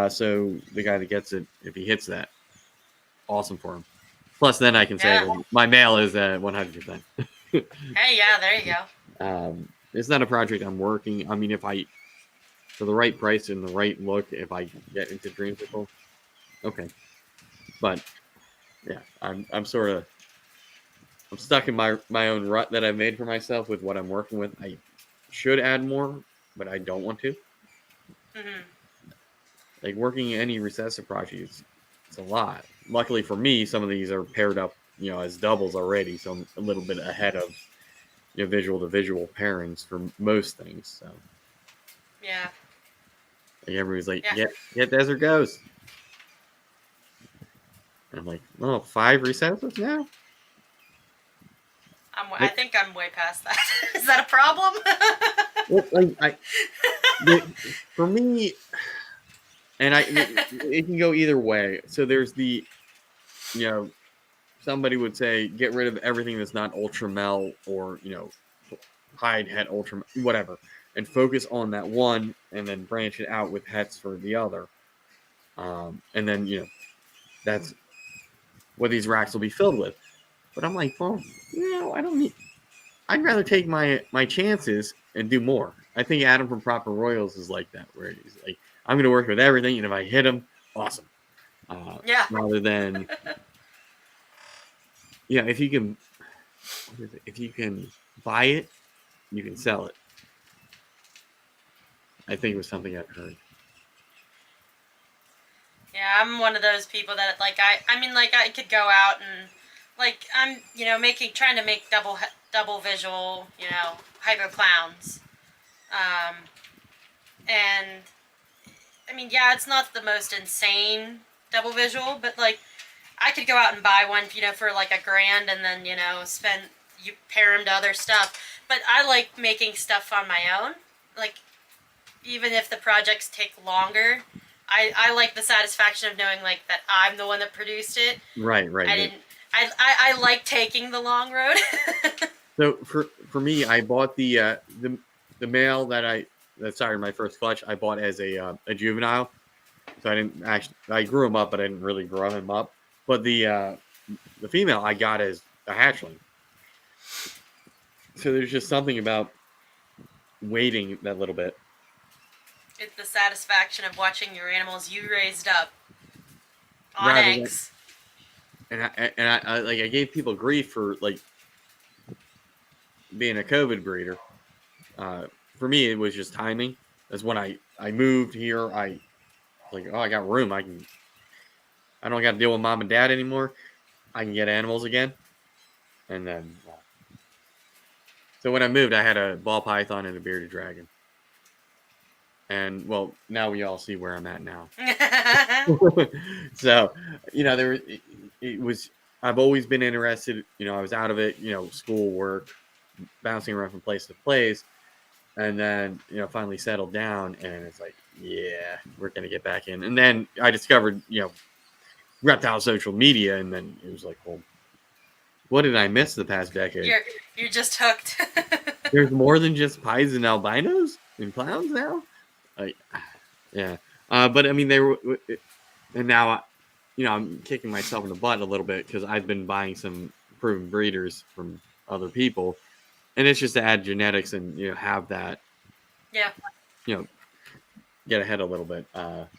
Speaker 1: So the guy that gets it, if he hits that, awesome for him. Plus, then I can say my mail is at 100%.
Speaker 2: Hey, yeah, there you
Speaker 1: go. It's not a project I'm working. I mean, if I, for the right price and the right look, if I get into Dreamsicle, okay. But yeah, I'm sort of I'm stuck in my own rut that I made for myself with what I'm working with. I should add more, but I don't want to.
Speaker 2: Mm-hmm.
Speaker 1: Like working any recessive project, it's a lot. Luckily for me, some of these are paired up, you know, as doubles already, so I'm a little bit ahead of, you know, visual to visual pairings for most things. So
Speaker 2: yeah,
Speaker 1: like everybody's like, get Desert Ghost. And I'm like, oh, 5 recessives now.
Speaker 2: I think I'm way past that. Is that a problem?
Speaker 1: Well, for me, and it can go either way. So there's the, you know, somebody would say get rid of everything that's not ultra mel or, you know, hide het ultra whatever, and focus on that one, and then branch it out with hets for the other. And then, you know, that's what these racks will be filled with. But I'm like, well, you know, I don't need. I'd rather take my chances and do more. I think Adam from Proper Royals is like that, where he's like, I'm going to work with everything, and if I hit him, awesome. Rather than, yeah, if you can buy it, you can sell it. I think it was something I've heard.
Speaker 2: Yeah, I'm one of those people that like I mean like I could go out and like I'm you know trying to make double visual hyper clowns, and I mean yeah it's not the most insane double visual, but like I could go out and buy one for like $1,000 and then pair them to other stuff. But I like making stuff on my own, like even if the projects take longer. I like the satisfaction of knowing like that I'm the one that produced it.
Speaker 1: Right.
Speaker 2: I like taking the long road.
Speaker 1: So for me, I bought the male that started my first clutch. I bought as a juvenile, so I didn't actually. I grew him up, but I didn't really grow him up. But the female I got as a hatchling. So there's just something about waiting that little bit.
Speaker 2: It's the satisfaction of watching your animals you raised up on
Speaker 1: Rather than,
Speaker 2: eggs.
Speaker 1: I gave people grief for like being a COVID breeder. Uh, for me, it was just timing. That's when I moved here. I like, oh, I got room. I don't got to deal with mom and dad anymore. I can get animals again. And then, so when I moved, I had a ball python and a bearded dragon. And well, now we all see where I'm at now. So, it was. I've always been interested. I was out of it. School, work, bouncing around from place to place, and then finally settled down. And it's like, yeah, we're gonna get back in. And then I discovered reptile social media, and then it was like, well, what did I miss the past decade?
Speaker 2: You're just hooked.
Speaker 1: There's more than just pies and albinos and clowns now. Like, yeah. But I mean, they were, and now, I'm kicking myself in the butt a little bit because I've been buying some proven breeders from other people, and it's just to add genetics and have that,
Speaker 2: Yeah.
Speaker 1: Get ahead a little bit. But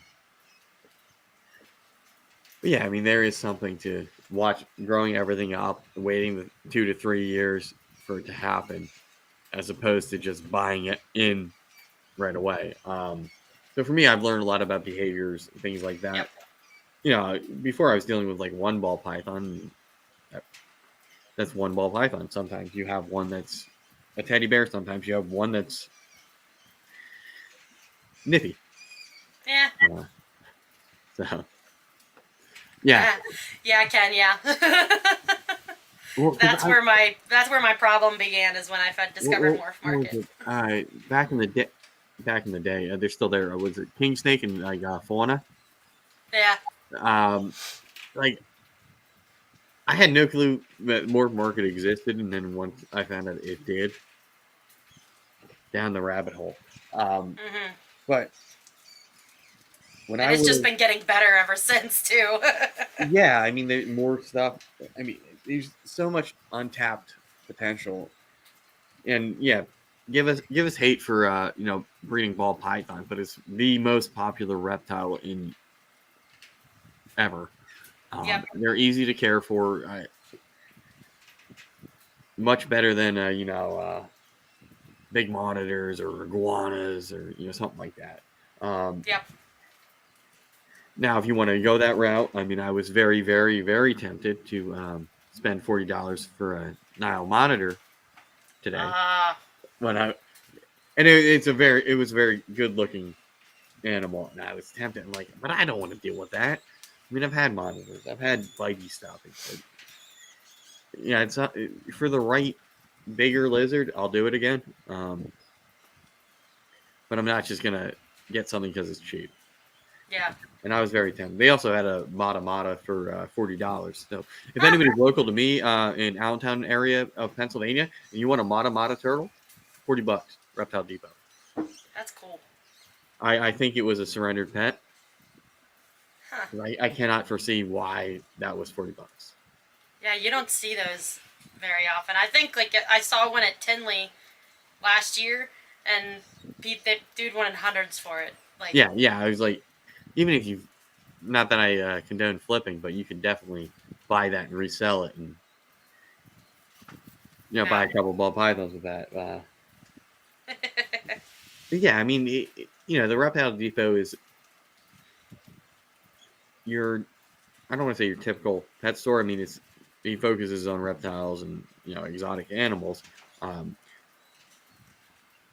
Speaker 1: yeah, I mean, there is something to watch growing everything up, waiting the 2 to 3 years for it to happen, as opposed to just buying it in right away. So for me, I've learned a lot about behaviors, things like that.
Speaker 2: Yep.
Speaker 1: Before I was dealing with like one ball python. That's one ball python. Sometimes you have one that's a teddy bear. Sometimes you have one that's nippy.
Speaker 2: Yeah.
Speaker 1: So yeah.
Speaker 2: Yeah, I can. Yeah.
Speaker 1: Well,
Speaker 2: that's where my problem began, is when I discovered Morph Market.
Speaker 1: Back in the day, they're still there. Was it king snake and like fauna?
Speaker 2: Yeah.
Speaker 1: Like I had no clue that Morph Market existed, and then once I found out it did, down the rabbit hole. But when
Speaker 2: it's just been getting better ever since too.
Speaker 1: Yeah, I mean, there's more stuff. I mean, there's so much untapped potential, and yeah, give us hate for breeding ball python, but it's the most popular reptile in ever.
Speaker 2: Yep.
Speaker 1: They're easy to care for, much better than big monitors or iguanas or something like that.
Speaker 2: Yep.
Speaker 1: Now, if you want to go that route, I mean, I was very, very, very tempted to spend $40 for a Nile monitor today. It was a very good looking animal, and I was tempted. I'm like, but I don't want to deal with that. I mean, I've had monitors, I've had bitey stuff. It's not for the right bigger lizard. I'll do it again, but I'm not just gonna get something because it's cheap.
Speaker 2: Yeah.
Speaker 1: And I was very tempted. They also had a Mata for $40. So if anybody's local to me in Allentown area of Pennsylvania and you want a Mata turtle, $40, Reptile Depot.
Speaker 2: That's cool.
Speaker 1: I think it was a surrendered pet.
Speaker 2: Huh.
Speaker 1: I cannot foresee why that was $40.
Speaker 2: Yeah, you don't see those very often. I think I saw one at Tinley last year, and the dude wanted hundreds for it. Like,
Speaker 1: yeah. I was like, even if you, not that I condone flipping, but you could definitely buy that and resell it, and buy a couple ball pythons with that. Yeah, I mean, the Reptile Depot is I don't want to say your typical pet store. I mean, he focuses on reptiles and exotic animals, and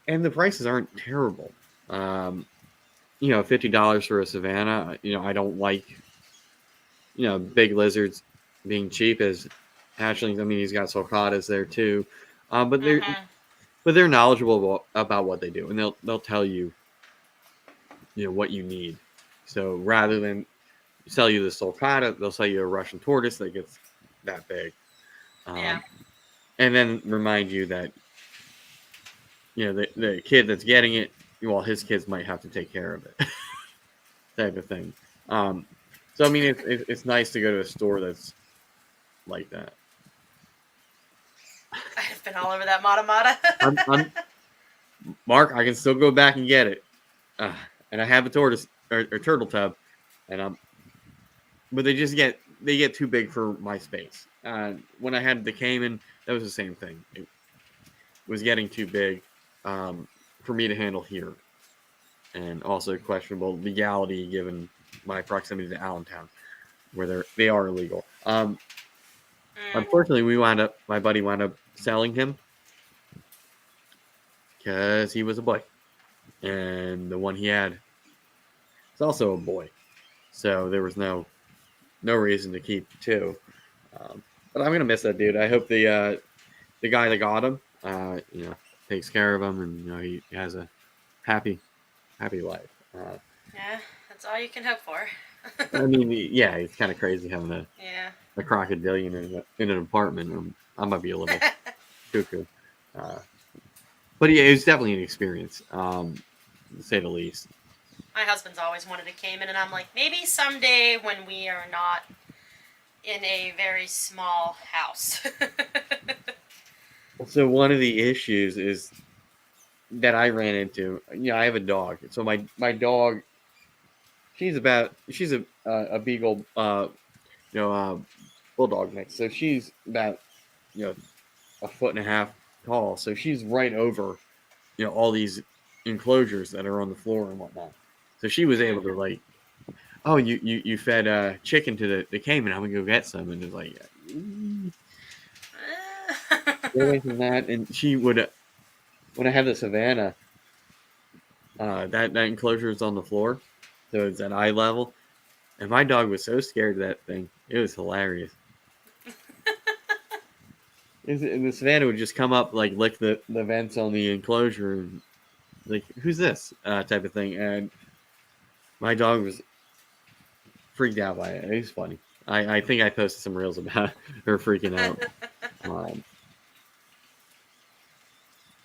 Speaker 1: the prices aren't terrible. $50 for a Savannah. I don't like big lizards being cheap as hatchlings. I mean, he's got sulcatas there too, but they're knowledgeable about what they do, and they'll tell you what you need. So rather than sell you the sulcata, they'll sell you a Russian tortoise that gets that big. And then remind you that the kid that's getting it, well, his kids might have to take care of it, type of thing. So I mean, it's nice to go to a store that's like that.
Speaker 2: I've been all over that Mata.
Speaker 1: Mark, I can still go back and get it. And I have a tortoise or turtle tub, and but they get too big for my space. When I had the Cayman, that was the same thing. It was getting too big for me to handle here, and also questionable legality given my proximity to Allentown, where they are illegal. Unfortunately, my buddy wound up selling him because he was a boy, and the one he had is also a boy, so there was no reason to keep two. But I'm gonna miss that dude. I hope the guy that got him, takes care of him, and he has a happy life.
Speaker 2: Yeah, that's all you can hope for.
Speaker 1: I mean, yeah, it's kind of crazy having
Speaker 2: Yeah.
Speaker 1: a crocodilian in an apartment. I might be a little cuckoo, but yeah, it was definitely an experience, to say the least.
Speaker 2: My husband's always wanted a Cayman, and I'm like, maybe someday when we are not in a very small house.
Speaker 1: So one of the issues is that I ran into. I have a dog. So my dog, she's a beagle, bulldog mix. So she's about a foot and a half tall. So she's right over all these enclosures that are on the floor and whatnot. So she was able to like, oh, you fed chicken to the Cayman. I'm gonna go get some, and it's like, get away from that. And she would, when I have the Savannah, that enclosure is on the floor, so it's at eye level. And my dog was so scared of that thing, it was hilarious. And the Savannah would just come up, like lick the vents on the enclosure, and like, who's this type of thing. And my dog was freaked out by it. It was funny. I think I posted some reels about her freaking out.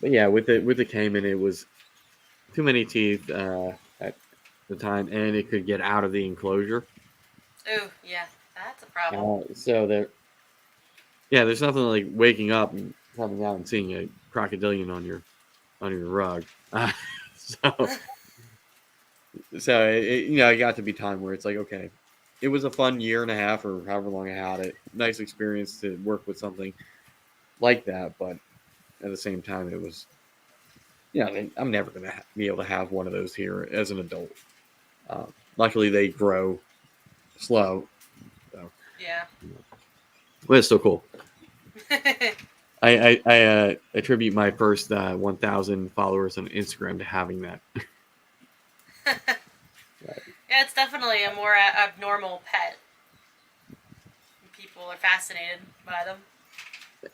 Speaker 1: But yeah, with the Cayman, it was too many teeth at the time, and it could get out of the enclosure.
Speaker 2: Ooh, yeah, that's a problem.
Speaker 1: So there's nothing like waking up and coming out and seeing a crocodilian on your rug. So it got to be time where it's like, okay, it was a fun year and a half or however long I had it. Nice experience to work with something like that, but at the same time, it was, I'm never going to be able to have one of those here as an adult. Luckily, they grow slow. So,
Speaker 2: Yeah.
Speaker 1: but it's still cool. I attribute my first 1,000 followers on Instagram to having that.
Speaker 2: Yeah, it's definitely a more abnormal pet. People are fascinated by them.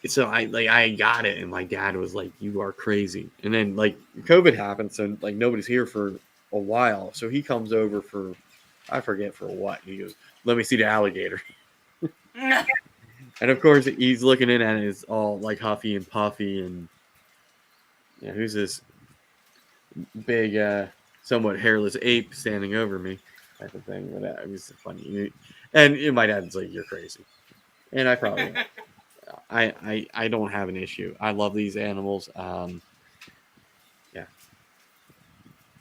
Speaker 1: So I got it, and my dad was like, "You are crazy." And then like COVID happened, so like nobody's here for a while. So he comes over for, I forget for what. He goes, "Let me see the alligator." And of course he's looking in at it. It's all like huffy and puffy, and who's this big, somewhat hairless ape standing over me, type of thing. But it was funny. And my dad's like, "You're crazy," and I probably am. I don't have an issue. I love these animals. Yeah,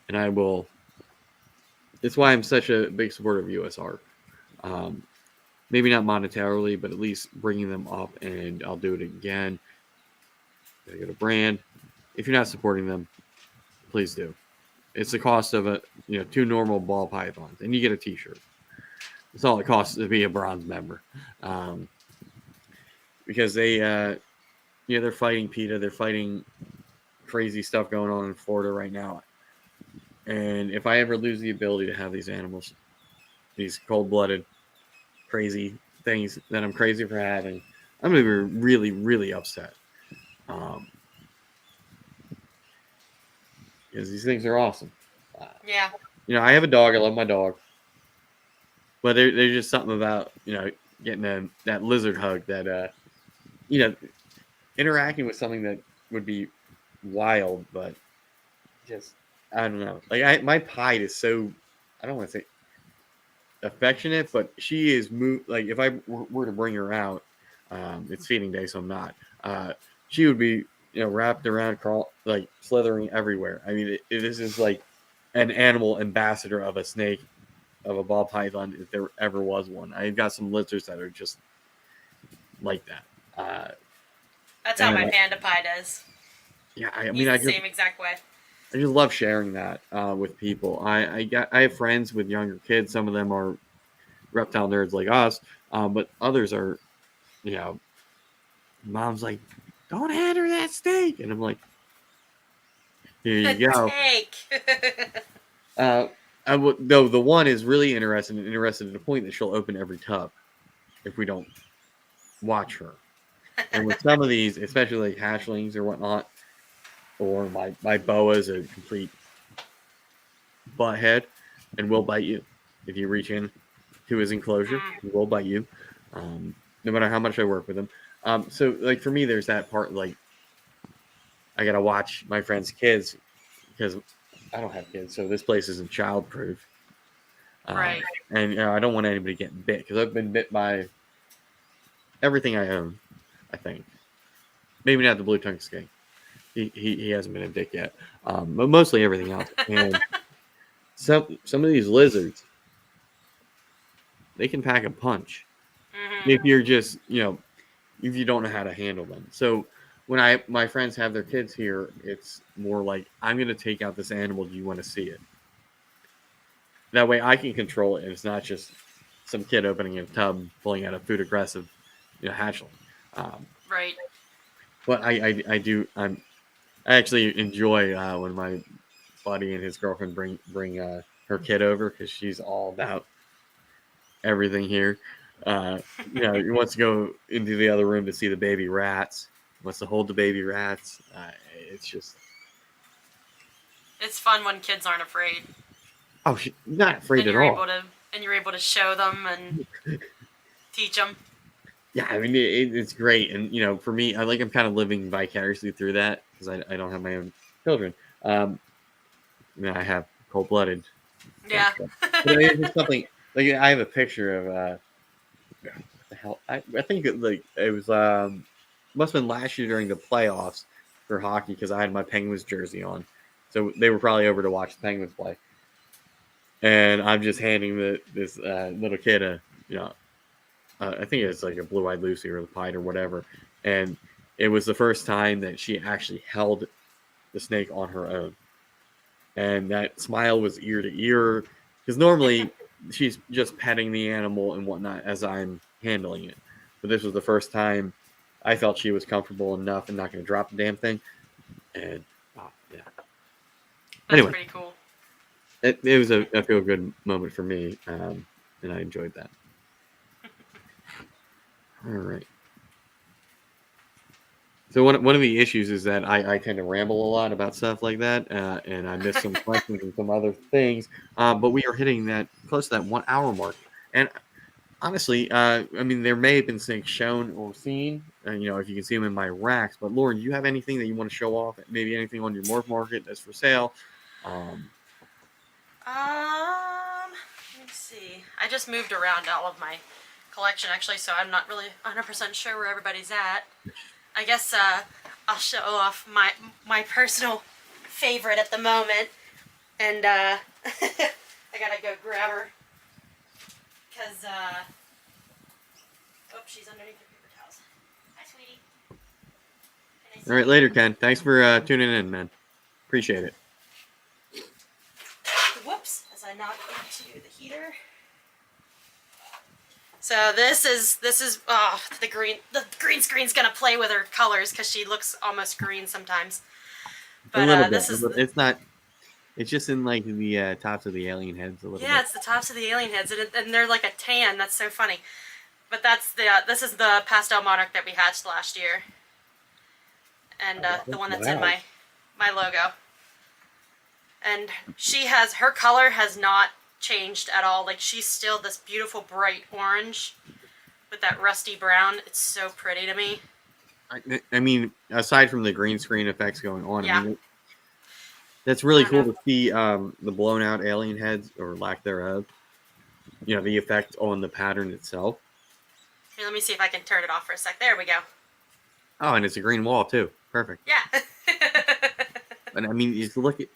Speaker 1: and I will. It's why I'm such a big supporter of U.S. art. Maybe not monetarily, but at least bringing them up, and I'll do it again. Gotta get a brand. If you're not supporting them, please do. It's the cost of 2 normal ball pythons, and you get a T-shirt. That's all it costs to be a bronze member. Because they're fighting PETA. They're fighting crazy stuff going on in Florida right now. And if I ever lose the ability to have these animals, these cold-blooded, crazy things that I'm crazy for having, I'm going to be really, really upset. Because these things are awesome.
Speaker 2: Yeah.
Speaker 1: I have a dog. I love my dog. But there's just something about, getting that lizard hug that, interacting with something that would be wild, but just, I don't know. Like my Pied is so, I don't want to say affectionate, but she is like if I were to bring her out, it's feeding day, so I'm not. She would be wrapped around, like slithering everywhere. I mean, this is like an animal ambassador of a snake, of a ball python, if there ever was one. I've got some lizards that are just like that.
Speaker 2: That's how
Speaker 1: And
Speaker 2: my panda pie does.
Speaker 1: yeah, I
Speaker 2: He's
Speaker 1: mean,
Speaker 2: the same exact way.
Speaker 1: I just love sharing that with people. I have friends with younger kids. Some of them are reptile nerds like us, but others are, you know, mom's like, don't hand her that steak, and I'm like, here you go.
Speaker 2: Take.
Speaker 1: Though the one is really interested to the point that she'll open every tub if we don't watch her. And with some of these, especially like hatchlings or whatnot, or my boa's a complete butthead and will bite you if you reach in to his enclosure. He will bite you, no matter how much I work with him. So like for me, there's that part like I gotta watch my friends' kids because I don't have kids, so this place isn't childproof.
Speaker 2: Right.
Speaker 1: And you know, I don't want anybody getting bit because I've been bit by everything I own. I think maybe not the blue tongue skink. He hasn't been a dick yet, but mostly everything else. And some of these lizards, they can pack a punch if you're just if you don't know how to handle them. So when my friends have their kids here, it's more like I'm going to take out this animal. Do you want to see it? That way I can control it, and it's not just some kid opening a tub, pulling out a food aggressive, hatchling.
Speaker 2: Right.
Speaker 1: But I actually enjoy when my buddy and his girlfriend bring her kid over because she's all about everything here. He wants to go into the other room to see the baby rats. Wants to hold the baby rats. It's
Speaker 2: fun when kids aren't afraid.
Speaker 1: Oh, she's not afraid
Speaker 2: and
Speaker 1: at
Speaker 2: you're
Speaker 1: all.
Speaker 2: Able to, and you're able to show them and teach them.
Speaker 1: Yeah, I mean it's great, and for me, I'm kind of living vicariously through that because I don't have my own children. I have cold-blooded.
Speaker 2: Yeah.
Speaker 1: But it's something like I have a picture of what the hell I think it was must have been last year during the playoffs for hockey because I had my Penguins jersey on, so they were probably over to watch the Penguins play, and I'm just handing this little kid I think it's like a blue-eyed Lucy or the Pied or whatever, and it was the first time that she actually held the snake on her own, and that smile was ear to ear because normally she's just petting the animal and whatnot as I'm handling it, but this was the first time I felt she was comfortable enough and not going to drop the damn thing, and yeah.
Speaker 2: That's
Speaker 1: anyway,
Speaker 2: pretty cool.
Speaker 1: It was a feel good moment for me, and I enjoyed that. All right. So one of the issues is that I tend to ramble a lot about stuff like that, and I miss some questions and some other things. But we are hitting that close to that 1 hour mark, and honestly, I mean, there may have been snakes shown or seen, if you can see them in my racks. But Lauren, do you have anything that you want to show off? Maybe anything on your morph market that's for sale?
Speaker 2: Let me see. I just moved around all of my collection actually, so I'm not really 100% sure where everybody's at. I guess I'll show off my personal favorite at the moment, and I gotta go grab her because she's underneath the paper towels. Hi, sweetie.
Speaker 1: All right, later, Ken. Thanks for tuning in, man. Appreciate it.
Speaker 2: Whoops! As I knock into the heater. So this is the green screen's gonna play with her colors because she looks almost green sometimes. But
Speaker 1: a little bit.
Speaker 2: this is
Speaker 1: it's not. It's just in like the tops of the alien heads a little bit.
Speaker 2: Yeah, it's the tops of the alien heads, and they're like a tan. That's so funny. But that's this is the pastel monarch that we hatched last year, and the one that's in my logo. And her color has not changed at all. Like, she's still this beautiful bright orange with that rusty brown. It's so pretty to me.
Speaker 1: I mean, aside from the green screen effects going on,
Speaker 2: yeah.
Speaker 1: I mean, that's really cool to see the blown out alien heads or lack thereof. The effect on the pattern itself.
Speaker 2: Here, let me see if I can turn it off for a sec. There we go.
Speaker 1: Oh, and it's a green wall too. Perfect.
Speaker 2: Yeah.
Speaker 1: And I mean, just look at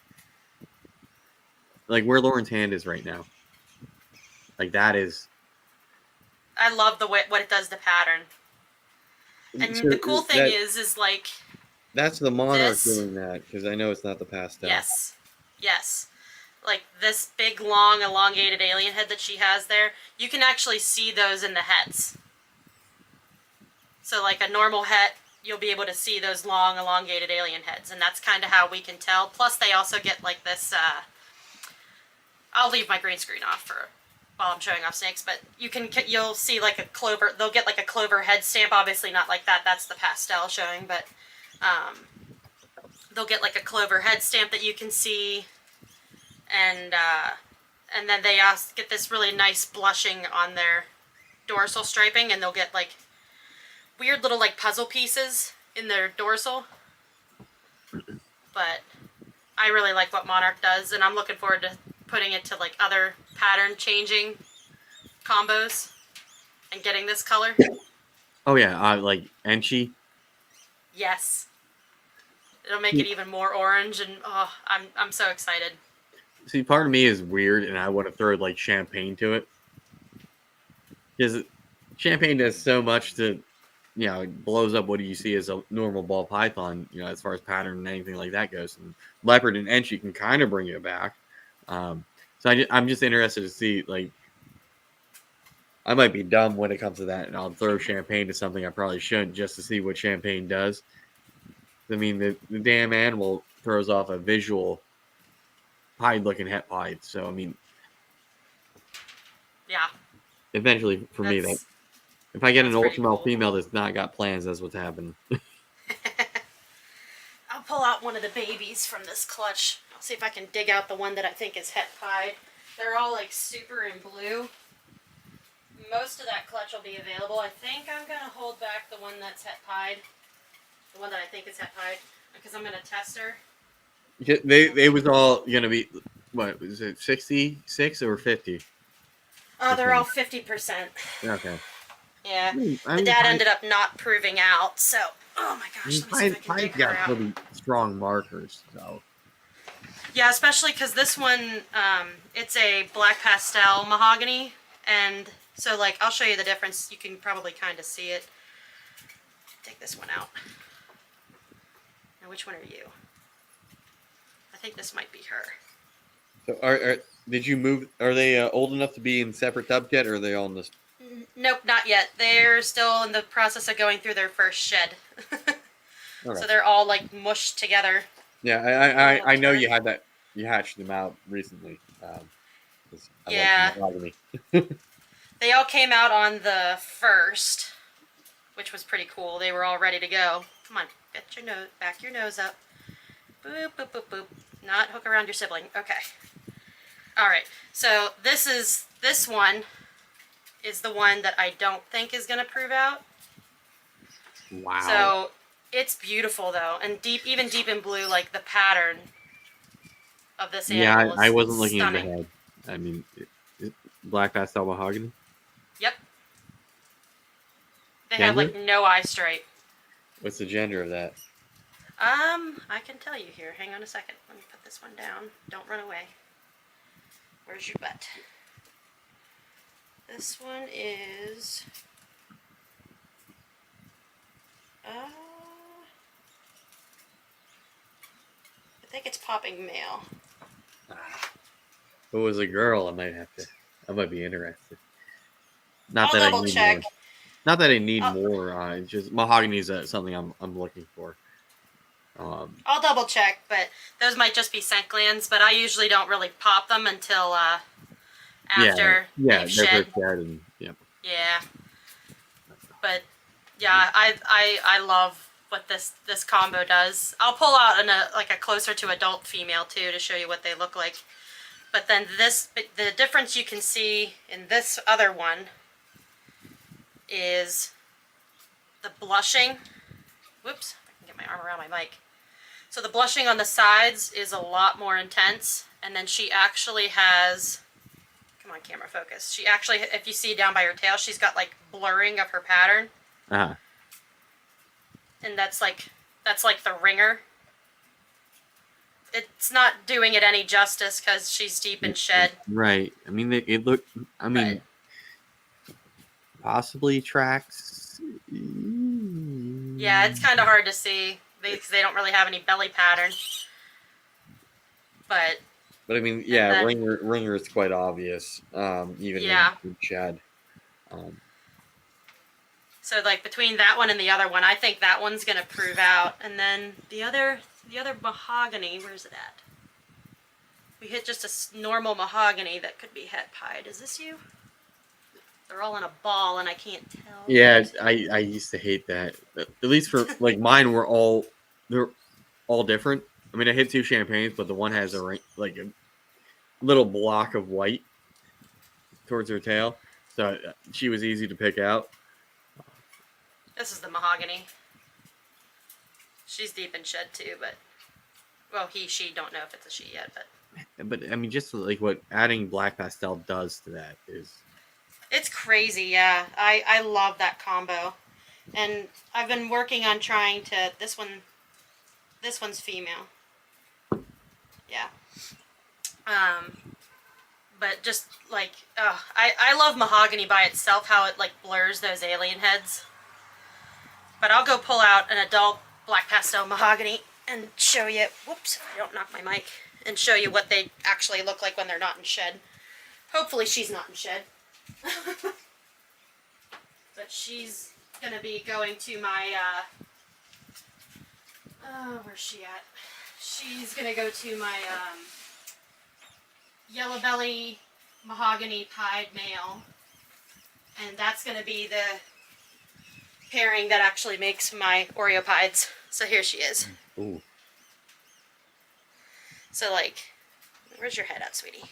Speaker 1: like where Lauren's hand is right now. Like that is.
Speaker 2: I love the way what it does to pattern. And
Speaker 1: So
Speaker 2: the cool thing is like
Speaker 1: that's the monarch
Speaker 2: this.
Speaker 1: doing that because I know it's not the pastel.
Speaker 2: Yes, yes. Like this big, long, elongated alien head that she has there. You can actually see those in the heads. So like a normal head, you'll be able to see those long, elongated alien heads, and that's kind of how we can tell. Plus, they also get like this. I'll leave my green screen off for while I'm showing off snakes, but you'll see like a clover. They'll get like a clover head stamp. Obviously, not like that. That's the pastel showing, but they'll get like a clover head stamp that you can see, and then they also get this really nice blushing on their dorsal striping, and they'll get like weird little like puzzle pieces in their dorsal. But I really like what Monarch does, and I'm looking forward to putting it to like other pattern changing combos and getting this color.
Speaker 1: Oh yeah, like Enchi.
Speaker 2: Yes, it'll make it even more orange, and oh, I'm so excited.
Speaker 1: See, part of me is weird, and I want to throw like champagne to it because champagne does so much to, it blows up what you see as a normal ball python, as far as pattern and anything like that goes. And leopard and Enchi can kind of bring it back. So I'm just interested to see, like, I might be dumb when it comes to that, and I'll throw champagne to something I probably shouldn't just to see what champagne does. I mean, the damn animal throws off a visual pied-looking het pied. So, I mean,
Speaker 2: yeah.
Speaker 1: Eventually, for me, that if I get an ultimate female that's not got plans, that's what's happening.
Speaker 2: I'll pull out one of the babies from this clutch. I'll see if I can dig out the one that I think is het pied. They're all like super in blue. Most of that clutch will be available. I think I'm going to hold back the one that's het pied. The one that I think is het pied. Because I'm going to test her.
Speaker 1: Yeah, they was all going to be, what, was it 66 or 50?
Speaker 2: They're all 50%.
Speaker 1: Okay.
Speaker 2: Yeah. The dad ended up not proving out, so... Oh my gosh, let me see if I can dig her out.
Speaker 1: Got pretty strong markers, so...
Speaker 2: Yeah, especially because this one, it's a black pastel mahogany, and so, like, I'll show you the difference. You can probably kind of see it. Take this one out. Now, which one are you? I think this might be her.
Speaker 1: So, did you move? Are they old enough to be in separate tubs yet, or are they all in this?
Speaker 2: Nope, not yet. They're still in the process of going through their first shed. Okay. So they're all like mushed together.
Speaker 1: Yeah, I know you had that. You hatched them out recently.
Speaker 2: Yeah. They all came out on the 1st, which was pretty cool. They were all ready to go. Come on, get your nose, back your nose up. Boop, boop, boop, boop. Not hook around your sibling. Okay. All right. So this one is the one that I don't think is going to prove out.
Speaker 1: Wow.
Speaker 2: So it's beautiful though, and even deep in blue, like the pattern of this animal.
Speaker 1: Yeah, I wasn't looking
Speaker 2: stunning.
Speaker 1: in the head. I mean, black pastel mahogany.
Speaker 2: Yep. They have like no eye stripe.
Speaker 1: What's the gender of that?
Speaker 2: I can tell you here. Hang on a second. Let me put this one down. Don't run away. Where's your butt? This one is... I think it's popping male.
Speaker 1: If it was a girl, I might be interested.
Speaker 2: I'll double check.
Speaker 1: Not that I need more. It's just mahogany is something I'm looking for.
Speaker 2: I'll double check, but those might just be scent glands. But I usually don't really pop them until after they've shed.
Speaker 1: And, yeah.
Speaker 2: Yeah. But yeah, I love what this combo does. I'll pull out a closer to adult female too to show you what they look like. But then the difference you can see in this other one is the blushing. Whoops, I can get my arm around my mic. So the blushing on the sides is a lot more intense, and then she actually has, come on camera focus, she actually, if you see down by her tail, she's got like blurring of her pattern.
Speaker 1: Uh-huh.
Speaker 2: And that's like the ringer. it's not doing it any justice because she's deep in shed.
Speaker 1: Right. I mean, it looked. I mean, possibly tracks.
Speaker 2: Yeah, it's kind of hard to see because they don't really have any belly pattern. But
Speaker 1: I mean, yeah,
Speaker 2: then,
Speaker 1: ringer is quite obvious. Even
Speaker 2: yeah.
Speaker 1: in shed. Um,
Speaker 2: So like between that one and the other one, I think that one's gonna prove out. And then the other mahogany, where's it at? We hit just a normal mahogany that could be het pied. Is this you? They're all in a ball and I can't tell.
Speaker 1: yeah, I used to hate that. At least for like mine were they're all different. I mean, I hit 2 champagnes, but the one has a little block of white towards her tail, so she was easy to pick out.
Speaker 2: This is the mahogany. She's deep in shed too, but well, she don't know if it's a she yet,
Speaker 1: But I mean, just like what adding black pastel does to that is
Speaker 2: it's crazy. Yeah, I love that combo, and I've been working on trying to this one's female. Yeah. But just like, I love mahogany by itself, how it like blurs those alien heads. But I'll go pull out an adult black pastel mahogany and show you, whoops, I don't knock my mic, and show you what they actually look like when they're not in shed. Hopefully she's not in shed. But she's going to be going to my, where's she at? She's going to go to my, yellow belly mahogany pied male, and that's going to be the pairing that actually makes my Oreo pieds. So here she is.
Speaker 1: ooh.
Speaker 2: So like, where's your head at, sweetie?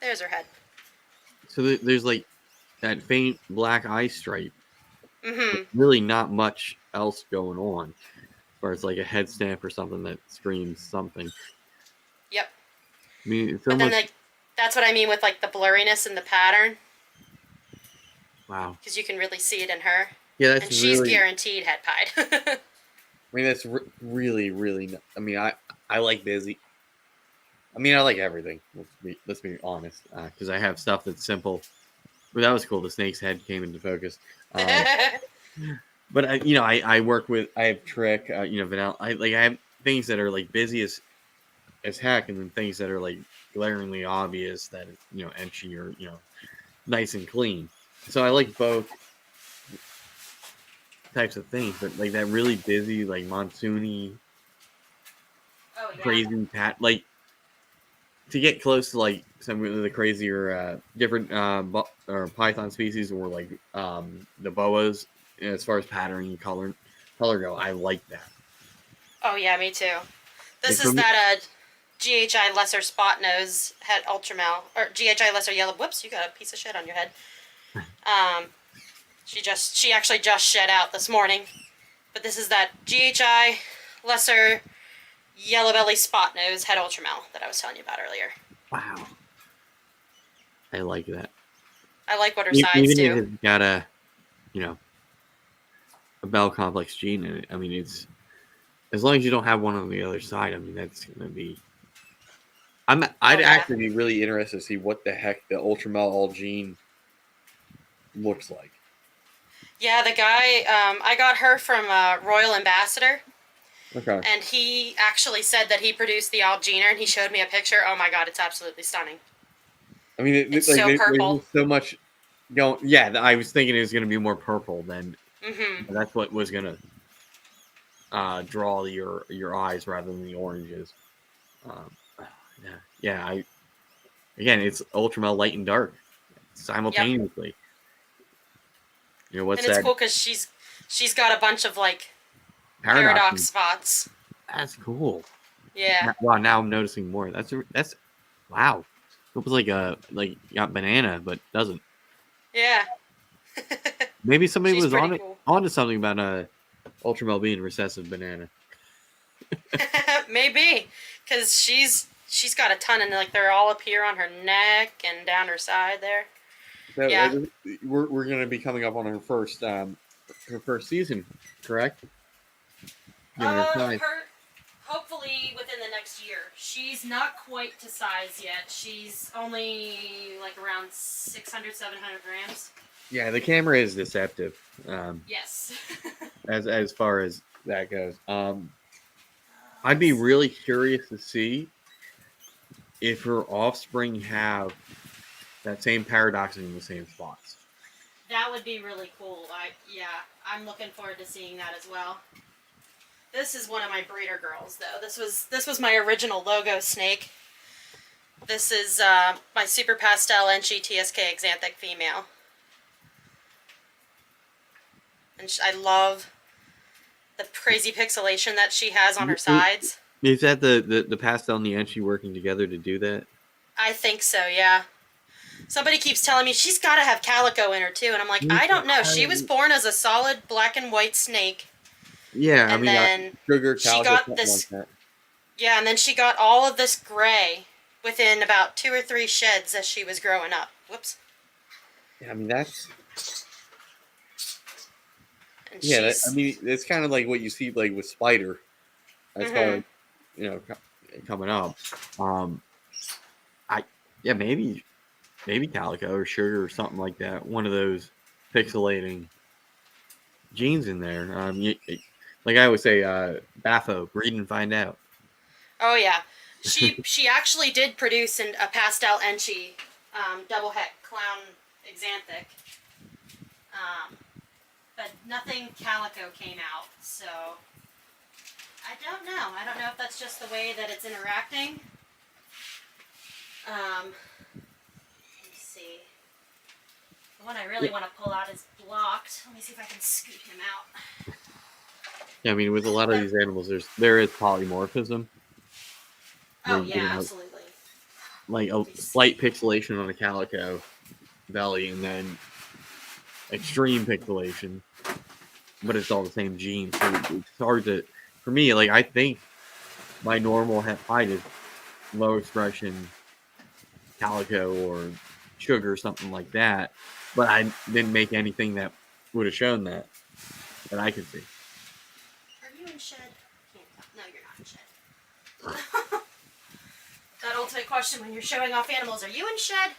Speaker 2: There's her head.
Speaker 1: So there's like that faint black eye stripe.
Speaker 2: Mm-hmm.
Speaker 1: Really, not much else going on, as far as like a head stamp or something that screams something.
Speaker 2: Yep.
Speaker 1: I mean, it's
Speaker 2: But
Speaker 1: almost,
Speaker 2: then like, that's what I mean with like the blurriness and the pattern,
Speaker 1: wow.
Speaker 2: because you can really see it in her.
Speaker 1: Yeah, that's
Speaker 2: And she's
Speaker 1: really.
Speaker 2: guaranteed head pied.
Speaker 1: I mean, that's really, really. I mean, I like busy. I mean, I like everything. Let's be honest, because I have stuff that's simple. But that was cool. The snake's head came into focus. But I work with. I have trick. vanilla. I have things that are like busy as heck, and then things that are like glaringly obvious that etchy or nice and clean. So I like both types of things, but like that really busy, like monsoony,
Speaker 2: Oh yeah.
Speaker 1: crazy like to get close to like some of the crazier different or python species or like the boas as far as pattern and color go. I like that.
Speaker 2: Oh yeah, me too. This
Speaker 1: Like,
Speaker 2: is that GHI lesser spot nose head ultramel or GHI lesser yellow. Whoops, you got a piece of shit on your head. She actually just shed out this morning, but this is that GHI lesser yellow belly spot nose head ultramel that I was telling you about earlier.
Speaker 1: Wow, I like that.
Speaker 2: I like what her sides
Speaker 1: Even
Speaker 2: do.
Speaker 1: if it's got a bell complex gene in it. I mean, it's as long as you don't have one on the other side. I mean, that's gonna be. I'd actually be really interested to see what the heck the ultramel all gene looks like.
Speaker 2: Yeah, the guy, I got her from Royal Ambassador.
Speaker 1: Okay.
Speaker 2: And he actually said that he produced the Algener, and he showed me a picture. Oh my god, it's absolutely stunning.
Speaker 1: I mean,
Speaker 2: It's so purple.
Speaker 1: There's so much going. Yeah, I was thinking it was going to be more purple than.
Speaker 2: Mm-hmm.
Speaker 1: That's what was going to draw your eyes rather than the oranges. Yeah. It's ultramel light and dark simultaneously. Yep. What's
Speaker 2: and it's
Speaker 1: that?
Speaker 2: cool because she's got a bunch of like paradox spots.
Speaker 1: That's cool.
Speaker 2: Yeah.
Speaker 1: Wow. Now I'm noticing more. That's wow. It was like got banana, but doesn't.
Speaker 2: Yeah.
Speaker 1: Maybe somebody was
Speaker 2: cool.
Speaker 1: onto something about ultramel being recessive banana.
Speaker 2: Maybe, because she's got a ton, and like they're all up here on her neck and down her side there.
Speaker 1: So,
Speaker 2: yeah.
Speaker 1: We're going to be coming up on her first season, correct?
Speaker 2: hopefully within the next year. She's not quite to size yet. She's only like around 600, 700 grams.
Speaker 1: Yeah, the camera is deceptive.
Speaker 2: Yes.
Speaker 1: As far as that goes. I'd be really curious to see if her offspring have that same paradox in the same spots.
Speaker 2: That would be really cool. I'm looking forward to seeing that as well. This is one of my breeder girls, though. This was my original logo snake. This is my Super Pastel Enchi TSK Xanthic female. And I love the crazy pixelation that she has on her sides.
Speaker 1: Is that the pastel and the Enchi working together to do that?
Speaker 2: I think so, yeah. Somebody keeps telling me she's got to have calico in her, too. And I'm like, I don't know. She was born as a solid black and white snake.
Speaker 1: Yeah,
Speaker 2: and then
Speaker 1: sugar, calico,
Speaker 2: she got this.
Speaker 1: Like that.
Speaker 2: Yeah, and then she got all of this gray within about 2 or 3 sheds as she was growing up. Whoops.
Speaker 1: Yeah, I mean, that's... Yeah, it's kind of like what you see like with Spider, as far as, coming up. Maybe calico or sugar or something like that. One of those pixelating genes in there. Like I always say, Baffo, breed and find out.
Speaker 2: Oh yeah, she actually did produce a pastel Enchi, double heck clown Xanthic. But nothing calico came out, so I don't know. I don't know if that's just the way that it's interacting. Let me see. The one I really want to pull out is blocked. Let me see if I can scoot him out.
Speaker 1: Yeah, I mean, with a lot of these animals, there is polymorphism.
Speaker 2: Oh yeah, absolutely.
Speaker 1: Like a slight pixelation on a calico belly, and then extreme pixelation, but it's all the same gene. So it's hard to, for me, like I think my normal height is low expression calico or sugar or something like that, but I didn't make anything that would have shown that I could see.
Speaker 2: Are you in shed? No, you're not in shed. That ultimate question when you're showing off animals, are you in shed?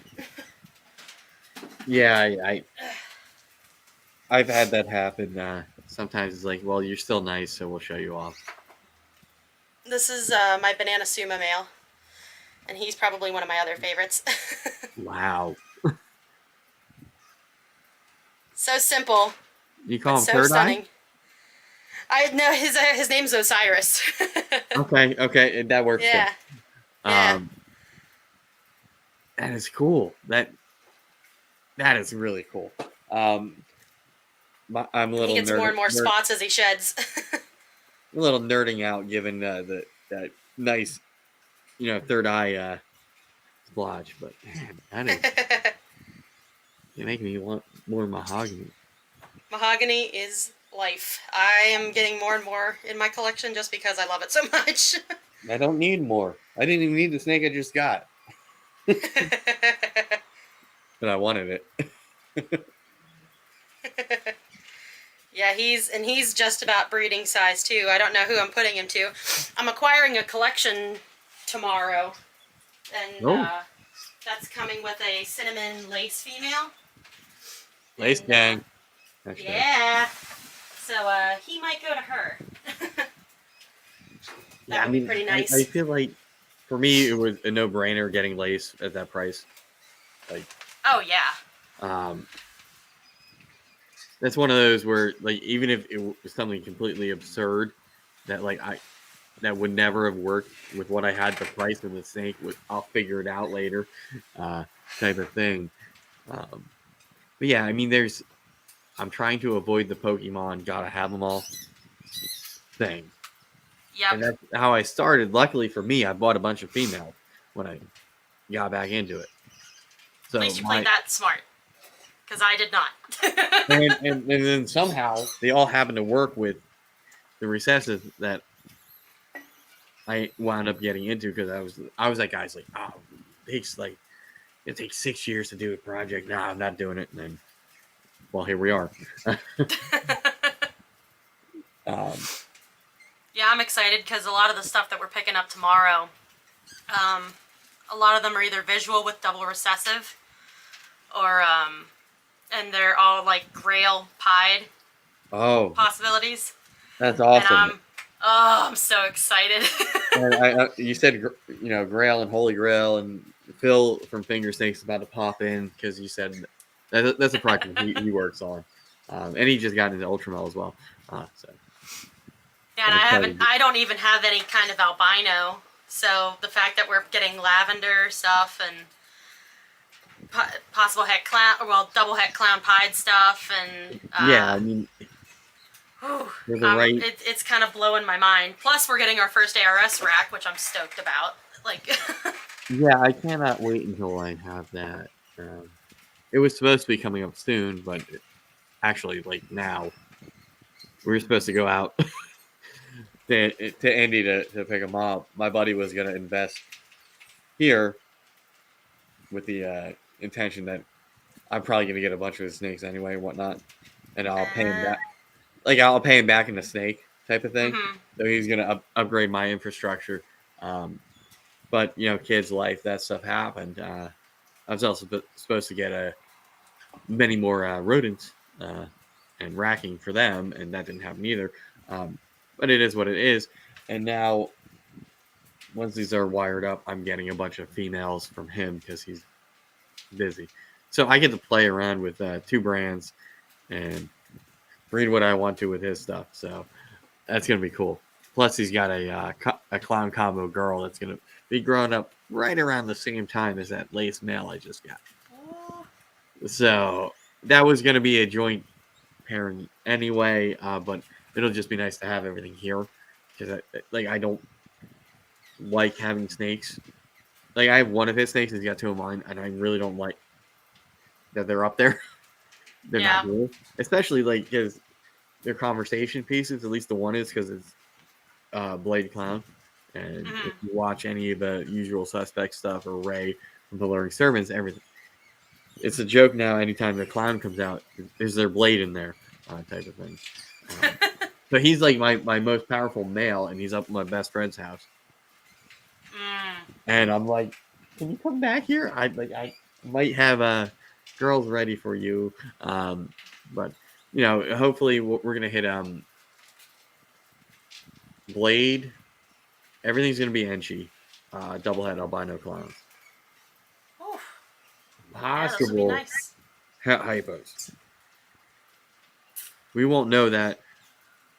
Speaker 1: Yeah, I've had that happen. Sometimes it's like, well, you're still nice, so we'll show you off.
Speaker 2: This is my Banana Suma male, and he's probably one of my other favorites.
Speaker 1: Wow.
Speaker 2: So simple.
Speaker 1: You call him
Speaker 2: so
Speaker 1: Third
Speaker 2: stunning.
Speaker 1: Eye?
Speaker 2: I know his name's Osiris.
Speaker 1: Okay, that works.
Speaker 2: Yeah. Yeah.
Speaker 1: That is cool. That is really cool. I'm a little.
Speaker 2: He gets more and more spots as he sheds.
Speaker 1: A little nerding out, given that nice, third eye splotch. But man, that is. You make me want more mahogany.
Speaker 2: Mahogany is life. I am getting more and more in my collection just because I love it so much.
Speaker 1: I don't need more. I didn't even need the snake I just got. But I wanted it.
Speaker 2: Yeah, he's just about breeding size too. I don't know who I'm putting him to. I'm acquiring a collection tomorrow, and that's coming with a cinnamon lace female.
Speaker 1: Lace gang.
Speaker 2: Yeah. So he might go to her. That would be pretty nice.
Speaker 1: I feel like for me it was a no-brainer getting lace at that price. Like.
Speaker 2: Oh yeah.
Speaker 1: That's one of those where, like, even if it was something completely absurd that, like, that would never have worked with what I had, the price of the snake, I'll figure it out later, type of thing. But yeah, I mean, I'm trying to avoid the Pokemon gotta have them all thing.
Speaker 2: Yep.
Speaker 1: And that's how I started. Luckily for me, I bought a bunch of females when I got back into it. So
Speaker 2: at least you played that smart. Because I did not.
Speaker 1: and then somehow they all happen to work with the recessive that I wound up getting into, because I was that guy's like, oh, it takes 6 years to do a project. Nah, I'm not doing it. And then, well, here we are.
Speaker 2: Yeah, I'm excited because a lot of the stuff that we're picking up tomorrow, a lot of them are either visual with double recessive, or and they're all like Grail pied
Speaker 1: Oh,
Speaker 2: possibilities,
Speaker 1: that's
Speaker 2: and
Speaker 1: awesome.
Speaker 2: I'm so excited.
Speaker 1: And you said Grail and Holy Grail, and Phil from Finger Snakes is about to pop in because you said that's a project he works on, and he just got into Ultramel as well. So
Speaker 2: Yeah, and
Speaker 1: I'm excited.
Speaker 2: I don't even have any kind of albino, so the fact that we're getting lavender stuff and possible het clown, well, double het clown pied stuff, and
Speaker 1: Yeah, I mean,
Speaker 2: whew,
Speaker 1: for the right.
Speaker 2: it's kind of blowing my mind. Plus, we're getting our first ARS rack, which I'm stoked about. Like,
Speaker 1: Yeah, I cannot wait until I have that. It was supposed to be coming up soon, but actually, like now, we were supposed to go out to Indy to pick them up. My buddy was going to invest here with the intention that I'm probably going to get a bunch of his snakes anyway and whatnot, and I'll pay him back. Like I'll pay him back in a snake type of thing.
Speaker 2: mm-hmm.
Speaker 1: So he's going to upgrade my infrastructure. But kids' life, that stuff happened. I was also supposed to get many more rodents and racking for them, and that didn't happen either. But it is what it is. And now, once these are wired up, I'm getting a bunch of females from him because he's busy. So I get to play around with two brands and breed what I want to with his stuff. So that's gonna be cool. Plus, he's got a clown combo girl that's gonna be growing up right around the same time as that lace male I just got. So that was gonna be a joint pairing anyway, but it'll just be nice to have everything here because I don't like having snakes. Like I have one of his snakes, and he's got two of mine, and I really don't like that they're up there. They're not
Speaker 2: Yeah.
Speaker 1: here, especially like because they're conversation pieces. At least the one is because it's Blade Clown, and if
Speaker 2: Mm-hmm.
Speaker 1: you watch any of the Usual Suspect stuff or Ray from the Luring Servants, everything it's a joke now. Anytime the clown comes out, is there Blade in there, type of thing. So he's like my most powerful male, and he's up at my best friend's house, and I'm like, can you come back here? I might have girls ready for you, but hopefully we're gonna hit Blade. Everything's gonna be Enchi, double head albino clowns.
Speaker 2: Ooh, yeah, those would be
Speaker 1: Possible
Speaker 2: nice.
Speaker 1: hypos. We won't know that.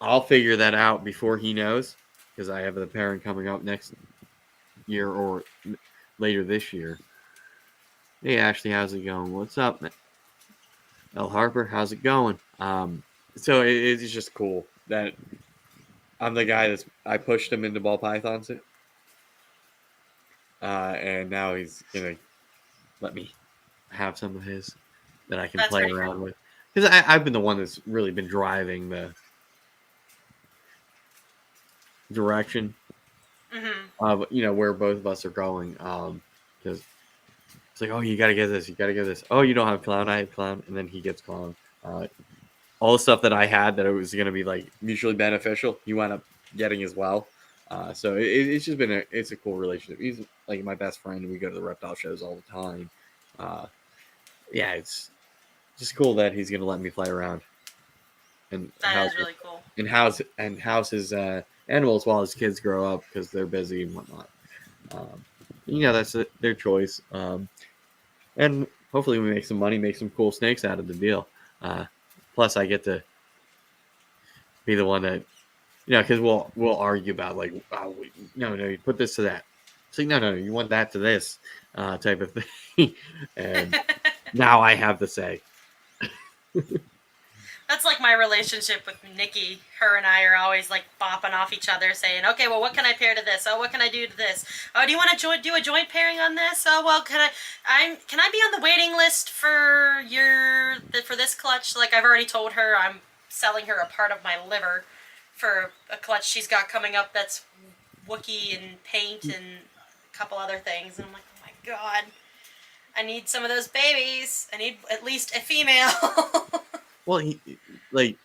Speaker 1: I'll figure that out before he knows because I have the pairing coming up next year or later this year. Hey Ashley, how's it going? What's up, man? El Harper, how's it going? So it's just cool that I'm the guy I pushed him into ball pythons, and now he's gonna let me have some of his that I can
Speaker 2: That's
Speaker 1: play
Speaker 2: pretty
Speaker 1: around
Speaker 2: cool.
Speaker 1: with. Because I've been the one that's really been driving the direction
Speaker 2: Mm-hmm.
Speaker 1: of where both of us are going. Because it's like, oh, you gotta get this, you gotta get this. Oh, you don't have clown, I have clown, and then he gets clown. All the stuff that I had that it was gonna be like mutually beneficial, you wind up getting as well. So it's just been it's a cool relationship. He's like my best friend. We go to the reptile shows all the time. Yeah, it's just cool that he's gonna let me play around and
Speaker 2: That is really cool.
Speaker 1: house his animals while his kids grow up because they're busy and whatnot. Um, that's their choice. And hopefully we make some money, make some cool snakes out of the deal. Plus, I get to be the one that because we'll argue about like, oh, no, you put this to that. It's like no, you want that to this type of thing. And now I have the say.
Speaker 2: That's like my relationship with Nikki. Her and I are always like bopping off each other, saying, "Okay, well, what can I pair to this? Oh, what can I do to this? Oh, do you want to do a joint pairing on this? Oh, well, can I be on the waiting list for for this clutch? Like I've already told her, I'm selling her a part of my liver for a clutch she's got coming up. That's Wookie and paint and a couple other things. And I'm like, oh my god, I need some of those babies. I need at least a female."
Speaker 1: Well, like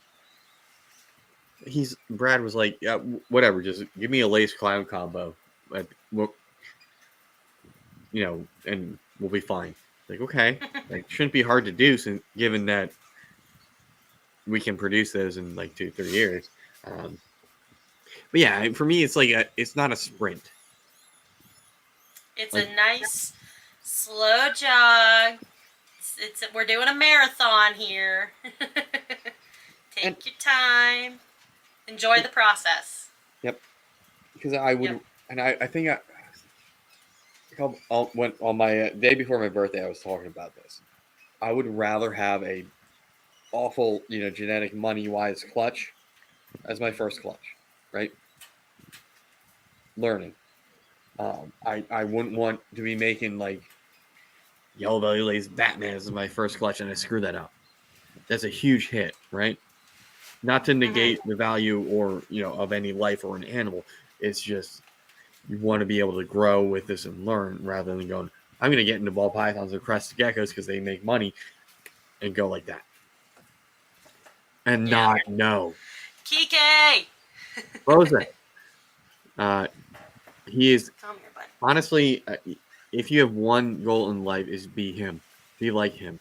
Speaker 1: Brad was like, yeah, whatever, just give me a lace clown combo, like, and we'll be fine. Like, okay, like shouldn't be hard to do, since given that we can produce those in like 2-3 years. But yeah, for me, it's like it's not a sprint.
Speaker 2: It's
Speaker 1: Like,
Speaker 2: a nice slow jog. We're doing a marathon here.
Speaker 1: and
Speaker 2: Take your time. Enjoy the process.
Speaker 1: yep, because I
Speaker 2: Yep.
Speaker 1: would, and I think on my day before my birthday, I was talking about this. I would rather have a awful, genetic money wise clutch as my first clutch, right? Learning. I wouldn't want to be making like Yellow Belly Lays Batman as my first clutch and I screw that up. That's a huge hit, right? Not to negate the value or of any life or an animal. It's just you want to be able to grow with this and learn rather than going, I'm going to get into ball pythons and crested geckos because they make money and go like that. And
Speaker 2: Yeah.
Speaker 1: not know.
Speaker 2: Kike!
Speaker 1: What was that? He is
Speaker 2: Come here, bud.
Speaker 1: honestly, if you have one goal in life, is be him, be like him.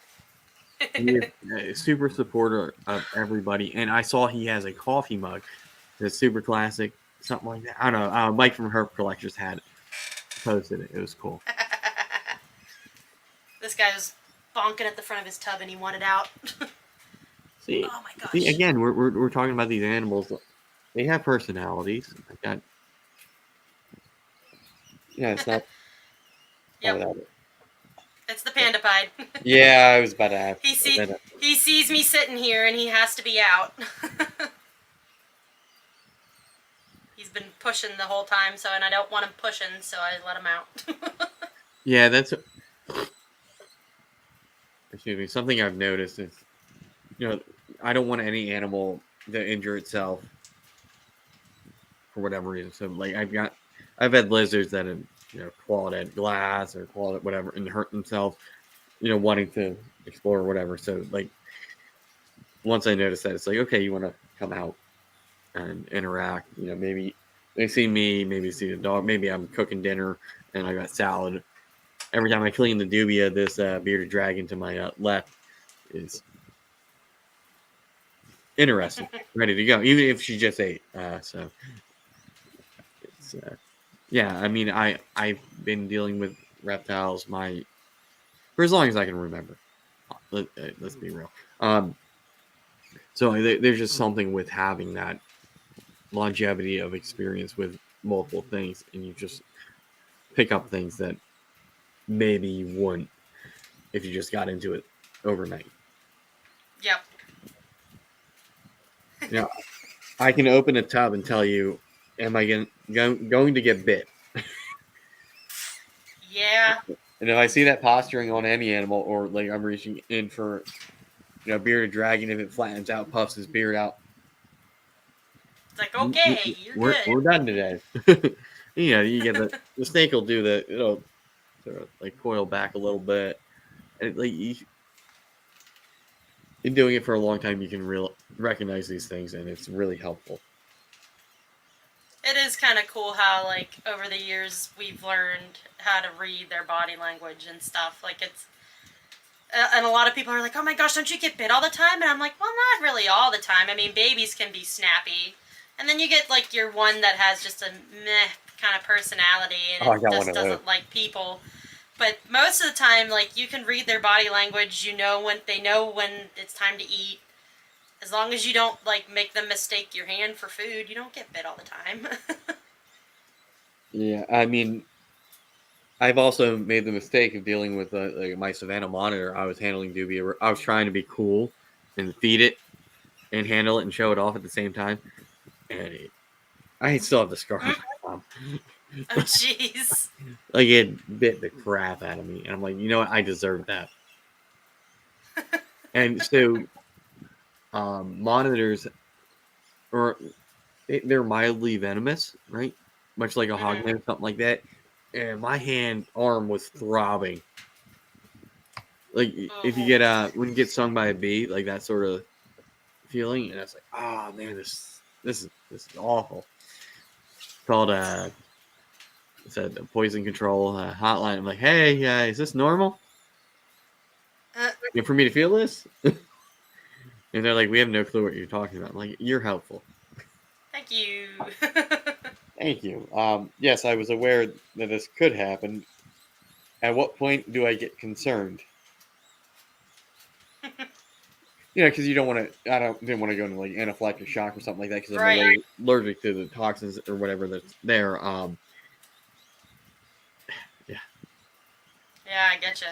Speaker 1: He is a super supporter of everybody, and I saw he has a coffee mug that's super classic, something like that. I don't know. Mike from Herb Collectors had posted it. It was cool.
Speaker 2: This guy was bonking at the front of his tub and he wanted out.
Speaker 1: See,
Speaker 2: Oh my gosh.
Speaker 1: see, again, we're talking about these animals. They have personalities. Like that. Yeah, it's not.
Speaker 2: Yep. It's the panda pied.
Speaker 1: Yeah, I was about to ask.
Speaker 2: He sees me sitting here and he has to be out. He's been pushing the whole time, and I don't want him pushing, so I let him out.
Speaker 1: Yeah, that's. Excuse me. Something I've noticed is, I don't want any animal to injure itself for whatever reason. So, like, I've had lizards that have, clawed at glass or clawed at whatever and hurt themselves, wanting to explore or whatever. So, like, once I noticed that, it's like, okay, you want to come out and interact. Maybe they see me, maybe see the dog. Maybe I'm cooking dinner and I got salad. Every time I clean the dubia, this bearded dragon to my left is interested, ready to go, even if she just ate. So it's yeah. I mean, I've been dealing with reptiles for as long as I can remember. Let's be real. So there's just something with having that longevity of experience with multiple things, and you just pick up things that maybe you wouldn't if you just got into it overnight.
Speaker 2: Yep.
Speaker 1: I can open a tub and tell you, am I going to get bit?
Speaker 2: Yeah.
Speaker 1: And if I see that posturing on any animal, or like I'm reaching in for, bearded dragon, if it flattens out, puffs his beard out,
Speaker 2: It's like, okay, you're
Speaker 1: we're
Speaker 2: good.
Speaker 1: done today. You get the snake will do sort of like coil back a little bit, and in doing it for a long time, you can recognize these things, and it's really helpful.
Speaker 2: It is kind of cool how, like, over the years, we've learned how to read their body language and stuff. Like, and a lot of people are like, oh my gosh, don't you get bit all the time? And I'm like, well, not really all the time. I mean, babies can be snappy. And then you get, like, your one that has just a meh kind of personality and it just doesn't like people. But most of the time, like, you can read their body language. They know when it's time to eat. As long as you don't, like, make them mistake your hand for food, you don't get bit all the time.
Speaker 1: Yeah, I mean, I've also made the mistake of dealing with like my Savannah monitor. I was handling dubia. I was trying to be cool and feed it and handle it and show it off at the same time. And I still have the scar on my arm.
Speaker 2: Oh, jeez.
Speaker 1: Like, it bit the crap out of me. And I'm like, you know what? I deserve that. And so monitors, they're mildly venomous, right? Much like a hogman or something like that. And my arm was throbbing. Like, if you get when you get stung by a bee, like that sort of feeling, and it's like, oh man, this this is awful. It's called it's a poison control hotline. I'm like, hey, is this normal? For me to feel this? And they're like, we have no clue what you're talking about. I'm like, you're helpful.
Speaker 2: Thank you.
Speaker 1: Thank you. Yes, I was aware that this could happen. At what point do I get concerned? Because you don't want to. Didn't want to go into like anaphylactic shock or something like that because I'm
Speaker 2: Right.
Speaker 1: allergic to the toxins or whatever that's there. Yeah,
Speaker 2: Yeah, I get you.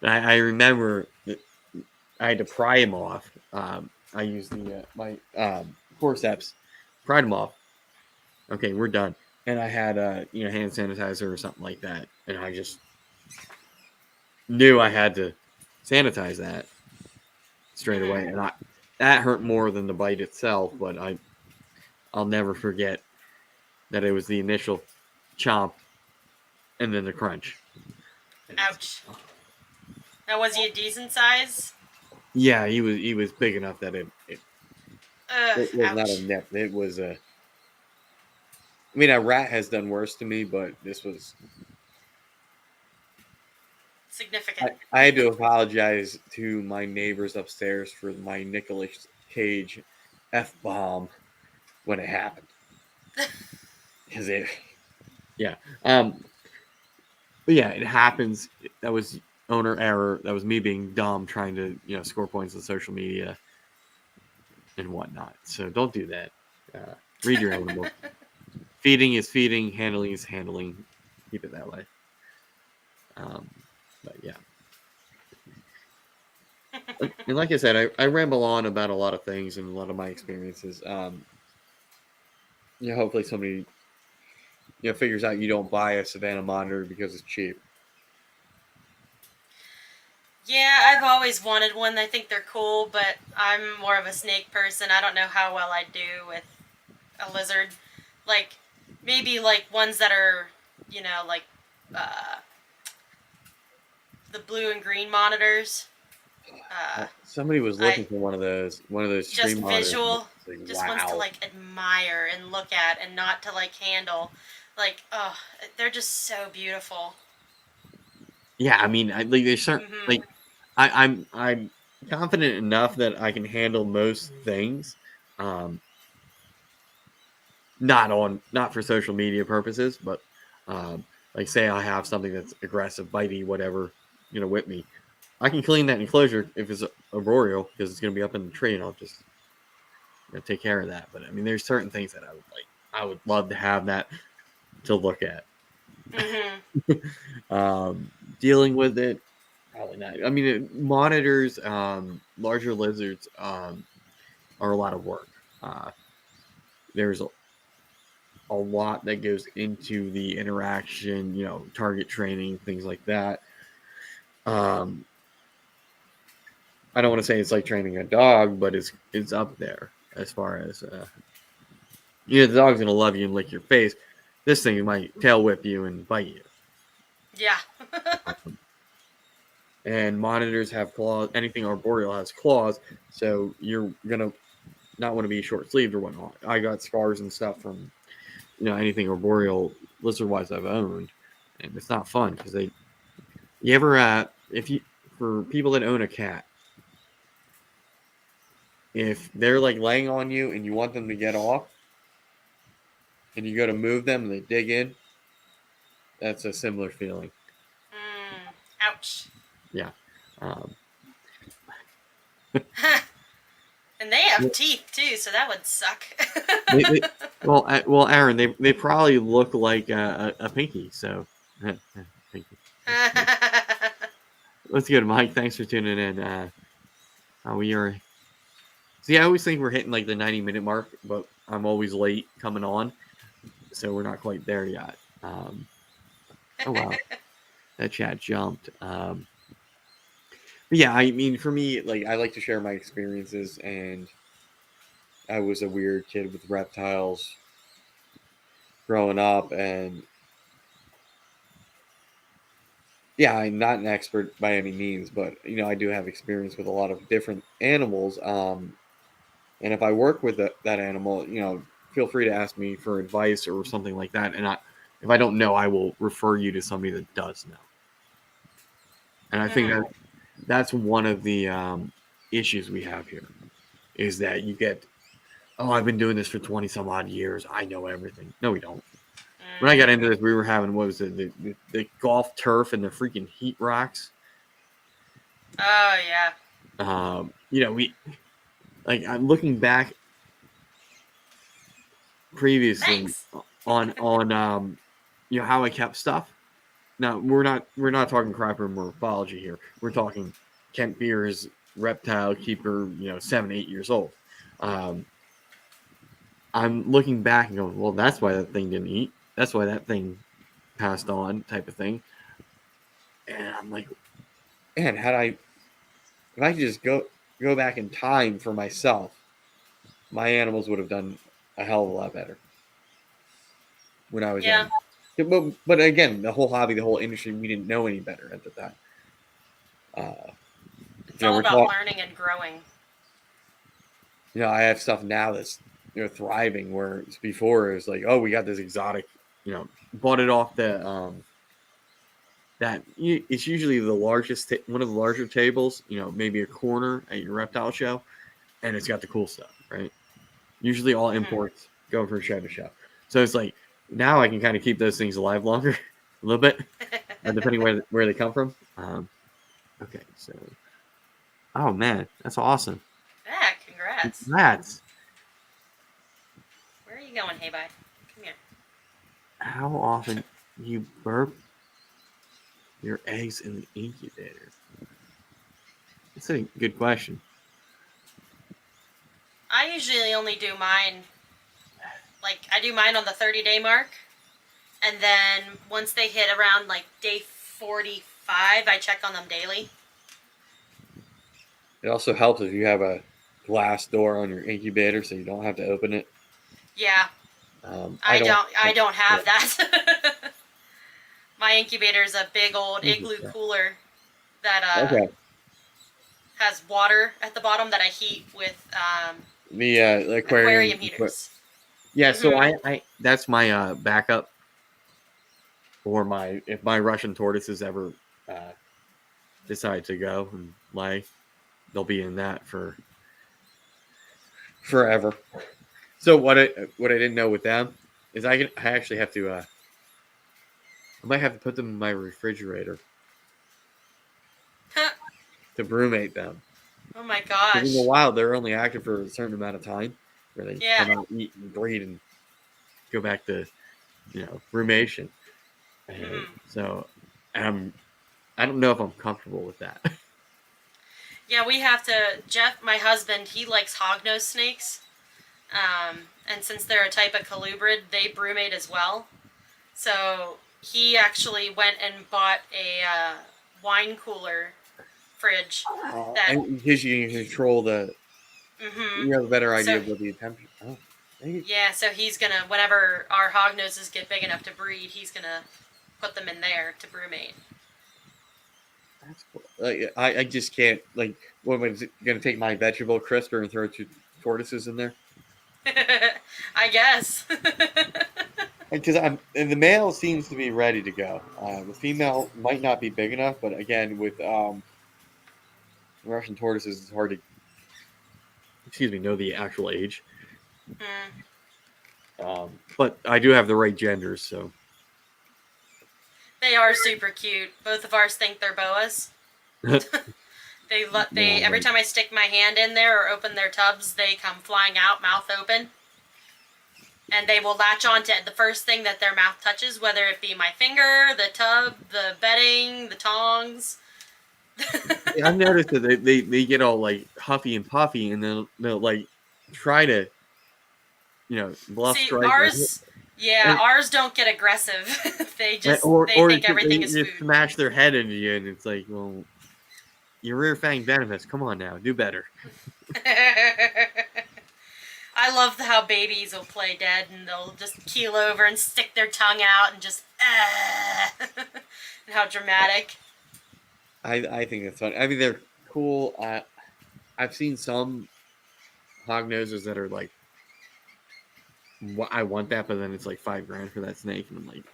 Speaker 1: I remember that I had to pry him off. I used my forceps, pried him off. Okay, we're done. And I had hand sanitizer or something like that, and I just knew I had to sanitize that straight away, and that hurt more than the bite itself. But I'll never forget that it was the initial chomp and then the crunch.
Speaker 2: Ouch. Now, was he a decent size?
Speaker 1: Yeah, he was big enough that it was not a
Speaker 2: Ouch.
Speaker 1: nip. It was a. I mean, a rat has done worse to me, but this was.
Speaker 2: Significant.
Speaker 1: I had to apologize to my neighbors upstairs for my Nicolas Cage F-bomb when it happened. Because yeah. But yeah, it happens. That was owner error. That was me being dumb, trying to score points on social media and whatnot. So don't do that. Read your animal. Feeding is feeding. Handling is handling. Keep it that way. But yeah. And like I said, I ramble on about a lot of things and a lot of my experiences. Hopefully somebody figures out you don't buy a Savannah monitor because it's cheap.
Speaker 2: Yeah, I've always wanted one. I think they're cool, but I'm more of a snake person. I don't know how well I do with a lizard. Like, maybe like ones that are, like the blue and green monitors.
Speaker 1: Somebody was looking for one of those
Speaker 2: Just
Speaker 1: stream
Speaker 2: visual,
Speaker 1: monitors. Like,
Speaker 2: just ones to like admire and look at, and not to like handle. Like, oh, they're just so beautiful.
Speaker 1: Yeah, I mean, there's certain like I'm confident enough that I can handle most things. Not for social media purposes, but like say I have something that's aggressive, bitey, whatever, with me. I can clean that enclosure if it's arboreal because it's going to be up in the tree, and I'll just take care of that. But I mean, there's certain things that I would like. I would love to have that to look at. Dealing with it, probably not. I mean, monitors, larger lizards are a lot of work. There's a lot that goes into the interaction, target training, things like that. I don't want to say it's like training a dog, but it's up there as far as the dog's gonna love you and lick your face. This thing might tail whip you and bite you.
Speaker 2: Yeah.
Speaker 1: And monitors have claws. Anything arboreal has claws, so you're gonna not want to be short sleeved or whatnot. I got scars and stuff from anything arboreal lizard wise I've owned, and it's not fun because you ever if you for people that own a cat, if they're like laying on you and you want them to get off and you go to move them and they dig in, that's a similar feeling.
Speaker 2: Ouch.
Speaker 1: Yeah.
Speaker 2: And they have teeth too, so that would suck.
Speaker 1: well, Aaron, they probably look like a pinky. So, pinky. Let's go to Mike. Thanks for tuning in. We are. See, I always think we're hitting like the 90-minute mark, but I'm always late coming on, so we're not quite there yet. Oh wow, that chat jumped. But yeah, I mean, for me, like I like to share my experiences, and I was a weird kid with reptiles growing up, and yeah, I'm not an expert by any means, but I do have experience with a lot of different animals. And if I work with that animal, feel free to ask me for advice or something like that. And if I don't know, I will refer you to somebody that does know. And I think that's one of the issues we have here is that you get, oh, I've been doing this for 20 some odd years. I know everything. No, we don't. When I got into this, we were having, what was it, the golf turf and the freaking heat rocks.
Speaker 2: Oh, yeah.
Speaker 1: I'm looking back previously
Speaker 2: Thanks.
Speaker 1: on how I kept stuff. Now we're not talking crapper morphology here. We're talking Kent Beer's reptile keeper, 7-8 years old. I'm looking back and going, well, that's why that thing didn't eat. That's why that thing passed on, type of thing. And I'm like, man, if I could just go back in time for myself, my animals would have done a hell of a lot better when I was
Speaker 2: Yeah.
Speaker 1: young. But again, the whole hobby, the whole industry, we didn't know any better at the time.
Speaker 2: It's all about learning and growing.
Speaker 1: I have stuff now that's thriving, where before it was like, oh, we got this exotic, bought it off the it's usually the largest one of the larger tables, maybe a corner at your reptile show, and it's got the cool stuff, right? Usually all imports go from show to show, so it's like now I can kind of keep those things alive longer, a little bit, depending where they come from. Okay, so, oh man, that's awesome.
Speaker 2: Yeah, congrats.
Speaker 1: Congrats.
Speaker 2: Where are you going, Hey Bye? Come here.
Speaker 1: How often you burp your eggs in the incubator? That's a good question.
Speaker 2: I usually only do mine, I do mine on the 30-day mark. And then once they hit around day 45, I check on them daily.
Speaker 1: It also helps if you have a glass door on your incubator, so you don't have to open it.
Speaker 2: Yeah. I don't have that. My incubator is a big old igloo cooler that has water at the bottom that I heat with
Speaker 1: the
Speaker 2: aquarium heaters.
Speaker 1: Yeah, so I that's my backup for if my Russian tortoises ever decide to go and lay, they'll be in that for forever. So what I didn't know with them is I actually have to I might have to put them in my refrigerator to brumate them.
Speaker 2: Oh my gosh!
Speaker 1: In the wild, they're only active for a certain amount of time, where they come out, eat, and breed, and go back to brumation. So I don't know if I'm comfortable with that.
Speaker 2: Yeah, we have to. Jeff, my husband, he likes hognose snakes, and since they're a type of colubrid, they brumate as well. So he actually went and bought a wine cooler fridge
Speaker 1: because you can control the. You have a better idea of what the temperature. Oh,
Speaker 2: yeah, so he's gonna, whenever our hognoses get big enough to breed, he's gonna put them in there to brumate.
Speaker 1: That's cool. I just can't, what am I going to take my vegetable crisper and throw 2 tortoises in there?
Speaker 2: I guess.
Speaker 1: Because and the male seems to be ready to go. The female might not be big enough, but again, with Russian tortoises, it's hard to, know the actual age. But I do have the right genders, so.
Speaker 2: They are super cute. Both of ours think they're boas. Every time I stick my hand in there or open their tubs, they come flying out, mouth open. And they will latch on to the first thing that their mouth touches, whether it be my finger, the tub, the bedding, the tongs.
Speaker 1: Yeah, I've noticed that they get all huffy and puffy, and they'll try to, bluff strike.
Speaker 2: Ours don't get aggressive. They just think everything is food.
Speaker 1: They smash their head into you, and it's like, well, you're rear fang venomous. Come on now, do better.
Speaker 2: I love how babies will play dead, and they'll just keel over and stick their tongue out and just and how dramatic.
Speaker 1: I think it's fun. I mean, they're cool. I've seen some hog noses that are like, I want that, but then it's like $5,000 for that snake, and I'm like,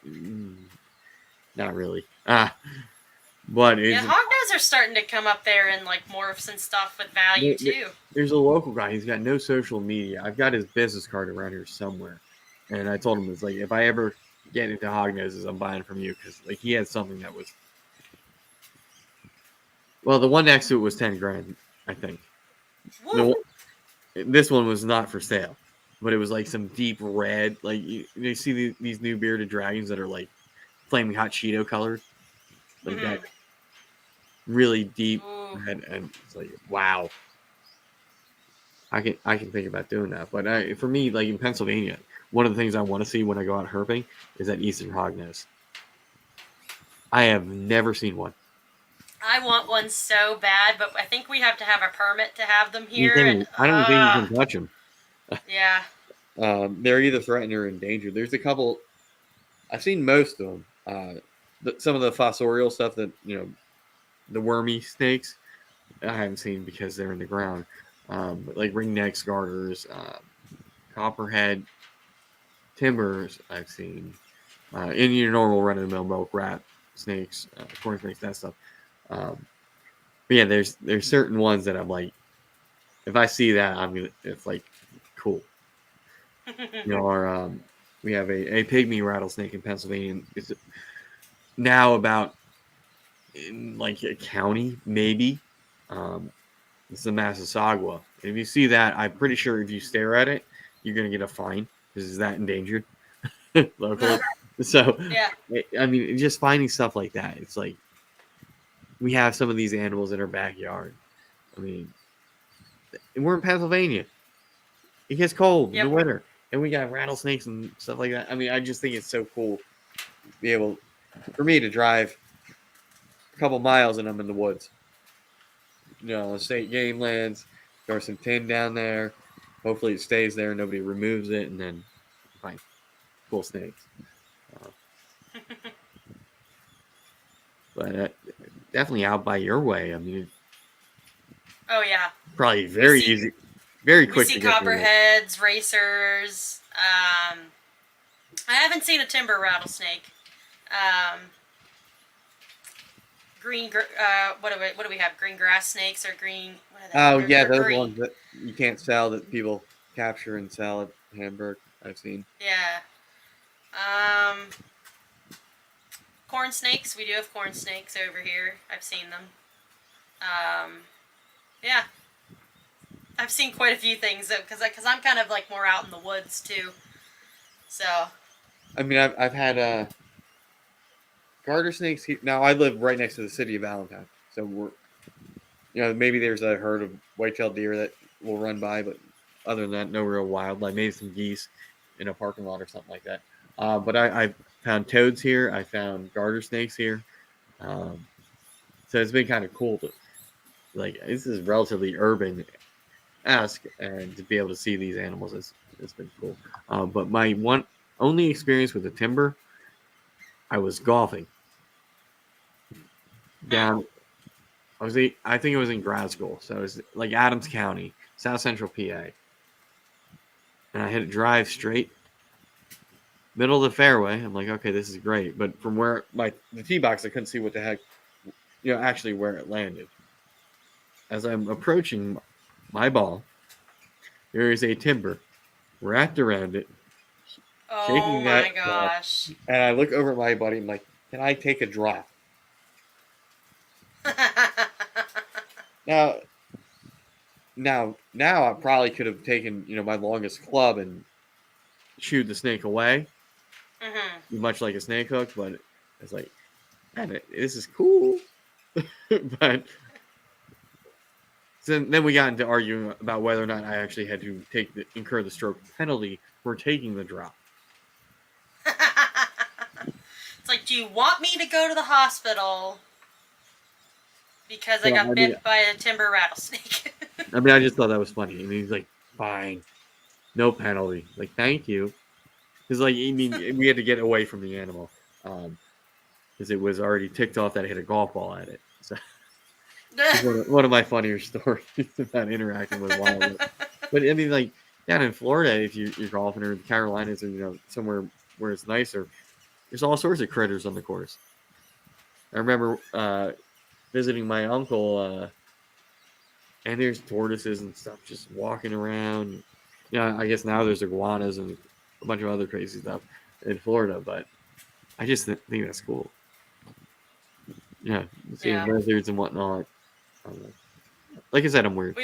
Speaker 1: not really. But
Speaker 2: Yeah, hognose are starting to come up there in like morphs and stuff with value too.
Speaker 1: There's a local guy. He's got no social media. I've got his business card around here somewhere, and I told him it's like if I ever get into hog noses, I'm buying from you because like he had something that was. Well, the one next to it was $10,000, I think. This one was not for sale, but it was like some deep red. Like you see these new bearded dragons that are like flaming hot Cheeto colored, like that really deep red, and it's like wow. I can think about doing that, but for me, like in Pennsylvania, one of the things I want to see when I go out herping is that eastern hognose. I have never seen one.
Speaker 2: I want one so bad, but I think we have to have a permit to have them here.
Speaker 1: I don't think you can touch them.
Speaker 2: Yeah.
Speaker 1: They're either threatened or endangered. There's a couple. I've seen most of them. Some of the fossorial stuff that the wormy snakes, I haven't seen because they're in the ground. But like ringnecks, garters, copperhead, timbers, I've seen. In your normal run-of-the-mill milk rat snakes, corn snakes, that stuff. But yeah, there's certain ones that I'm like, if I see that, it's like cool. We have a pygmy rattlesnake in Pennsylvania. It's now about in like a county, maybe. It's the Massasauga. And if you see that, I'm pretty sure if you stare at it, you're gonna get a fine because it's that endangered locally. So
Speaker 2: yeah,
Speaker 1: I mean, just finding stuff like that. It's like we have some of these animals in our backyard. I mean, we're in Pennsylvania. It gets cold in the winter, and we got rattlesnakes and stuff like that. I mean, I just think it's so cool to be able, for me, to drive a couple miles and I'm in the woods. State game lands. There's some tin down there. Hopefully, it stays there. Nobody removes it, and then find cool snakes. But definitely out by your way. I mean,
Speaker 2: oh yeah,
Speaker 1: probably very easy, very quick.
Speaker 2: We see copperheads, racers. I haven't seen a timber rattlesnake. Green, what do we have? Green grass snakes or green?
Speaker 1: Oh yeah, those ones that you can't sell that people capture and sell at Hamburg. I've seen.
Speaker 2: Yeah. Corn snakes. We do have corn snakes over here. I've seen them. Yeah. I've seen quite a few things because I'm kind of like more out in the woods too. So.
Speaker 1: I mean, I've had garter snakes. Now I live right next to the city of Valentine, so we're, maybe there's a herd of white-tailed deer that will run by, but other than that, no real wildlife. Maybe some geese in a parking lot or something like that. But I found toads here. I found garter snakes here. So it's been kind of cool to, like, this is relatively urban-esque, and to be able to see these animals it's been cool. But my only experience with the timber, I was golfing down. I think it was in grad school, so it was like Adams County, South Central PA, and I had to drive straight middle of the fairway. I'm like, okay, this is great, but from where the tee box, I couldn't see what the heck, actually where it landed. As I'm approaching my ball, there is a timber wrapped around it.
Speaker 2: Oh my gosh!
Speaker 1: And I look over at my buddy. I'm like, can I take a drop? Now, I probably could have taken, my longest club and shooed the snake away, much like a snake hook. But it's like, man, this is cool. But so then we got into arguing about whether or not I actually had to incur the stroke penalty for taking the drop.
Speaker 2: It's like, do you want me to go to the hospital because I got bit by a timber rattlesnake?
Speaker 1: I mean, I just thought that was funny. And he's like, fine, no penalty. Like, thank you. Because, like, I mean, we had to get away from the animal. Because it was already ticked off that I hit a golf ball at it. So, one of my funnier stories about interacting with wildlife. But I mean, like down in Florida, if you're golfing, or the Carolinas, or somewhere where it's nicer, there's all sorts of critters on the course. I remember visiting my uncle, and there's tortoises and stuff just walking around. I guess now there's iguanas and a bunch of other crazy stuff in Florida, but I just think that's cool. Yeah, seeing
Speaker 2: Yeah.
Speaker 1: lizards and whatnot. I don't know. Like I said, I'm weird.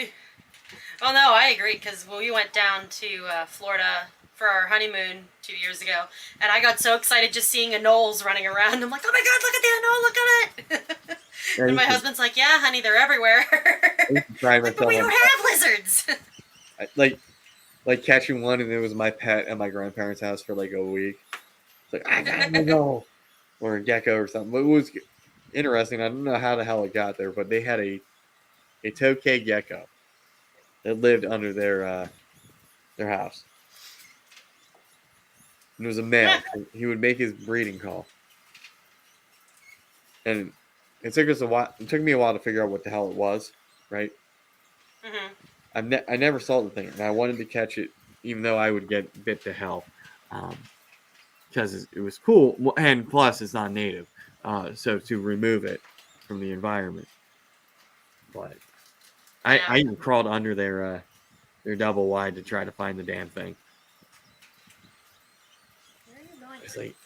Speaker 2: Well, no, I agree, because we went down to Florida for our honeymoon 2 years ago, and I got so excited just seeing anoles running around. I'm like, oh my god, look at the anole, look at it! And my husband's like, yeah, honey, they're everywhere. Like, but we don't have lizards.
Speaker 1: like catching one, and it was my pet at my grandparents' house for like a week. It's like, I got an anole or a gecko or something. But it was interesting. I don't know how the hell it got there, but they had a tokay gecko that lived under their house. And it was a male. He would make his breeding call, and it took us a while. It took me a while to figure out what the hell it was, right?
Speaker 2: Mm-hmm.
Speaker 1: I never saw the thing, and I wanted to catch it, even though I would get bit to hell, because it was cool, and plus it's not native, so to remove it from the environment. But I even crawled under their double wide to try to find the damn thing.
Speaker 2: Where are you going?
Speaker 1: It's like,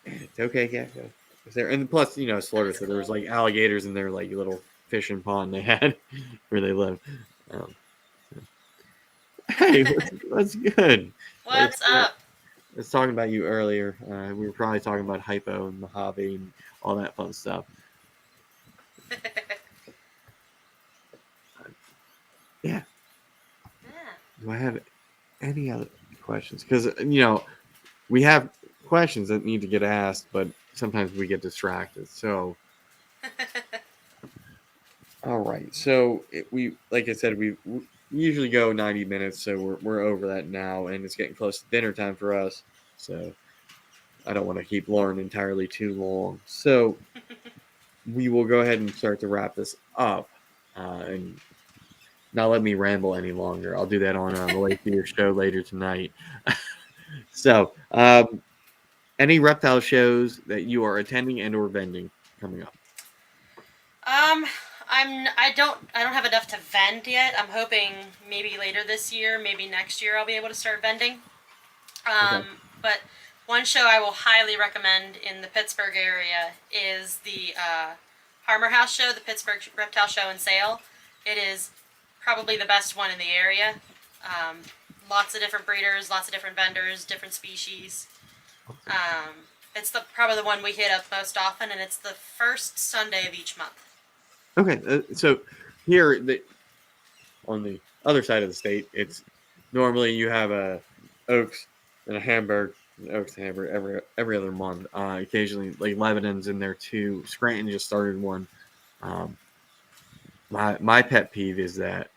Speaker 1: it's okay, gecko. Is there? And plus, it's Florida, so there was like alligators in their like little fishing pond they had where they live. Hey, what's good?
Speaker 2: What's up?
Speaker 1: I was talking about you earlier. We were probably talking about hypo and Mojave and all that fun stuff. Yeah. Do I have any other questions? Because we have questions that need to get asked, but sometimes we get distracted. So, all right. So like I said, we usually go 90 minutes, so we're over that now, and it's getting close to dinner time for us. So I don't want to keep Lauren entirely too long. So we will go ahead and start to wrap this up, and not let me ramble any longer. I'll do that on the Late Theater show later tonight. So, any reptile shows that you are attending and or vending coming up?
Speaker 2: I don't have enough to vend yet. I'm hoping maybe later this year, maybe next year, I'll be able to start vending.
Speaker 1: Okay.
Speaker 2: But one show I will highly recommend in the Pittsburgh area is the Harmer House show, the Pittsburgh Reptile Show and Sale. It is probably the best one in the area. Lots of different breeders, lots of different vendors, different species. It's probably the one we hit up most often, and it's the first Sunday of each month.
Speaker 1: Okay, so here on the other side of the state, it's normally you have a Oaks and a Hamburg, Oaks and Hamburg every other month. Occasionally, like Lebanon's in there too. Scranton just started one. My pet peeve is that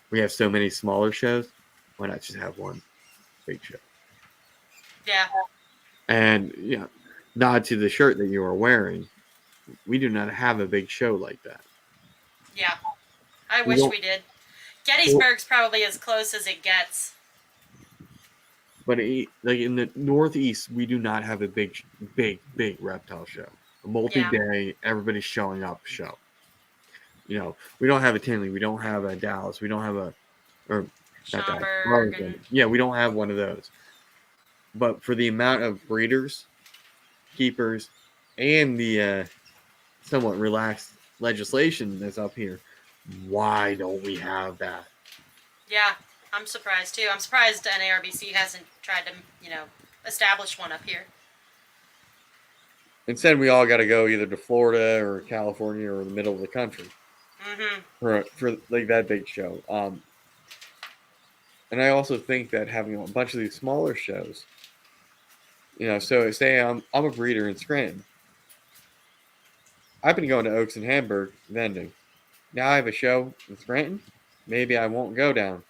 Speaker 1: we have so many smaller shows. Why not just have one big show?
Speaker 2: Yeah.
Speaker 1: And nod to the shirt that you are wearing. We do not have a big show like that.
Speaker 2: Yeah. I wish we did. Gettysburg's probably as close as it gets.
Speaker 1: But like in the Northeast, we do not have a big reptile show. A multi-day, everybody's showing up show. We don't have a Tinley, we don't have a Dallas, we don't have
Speaker 2: Schaumburg.
Speaker 1: we don't have one of those. But for the amount of breeders, keepers, and the somewhat relaxed legislation that's up here, why don't we have that?
Speaker 2: Yeah, I'm surprised too. I'm surprised NARBC hasn't tried to, establish one up here.
Speaker 1: Instead, we all got to go either to Florida or California or the middle of the country for like that big show. And I also think that having a bunch of these smaller shows, so say I'm a breeder in Scranton. I've been going to Oaks and Hamburg vending. Now I have a show in Scranton. Maybe I won't go down.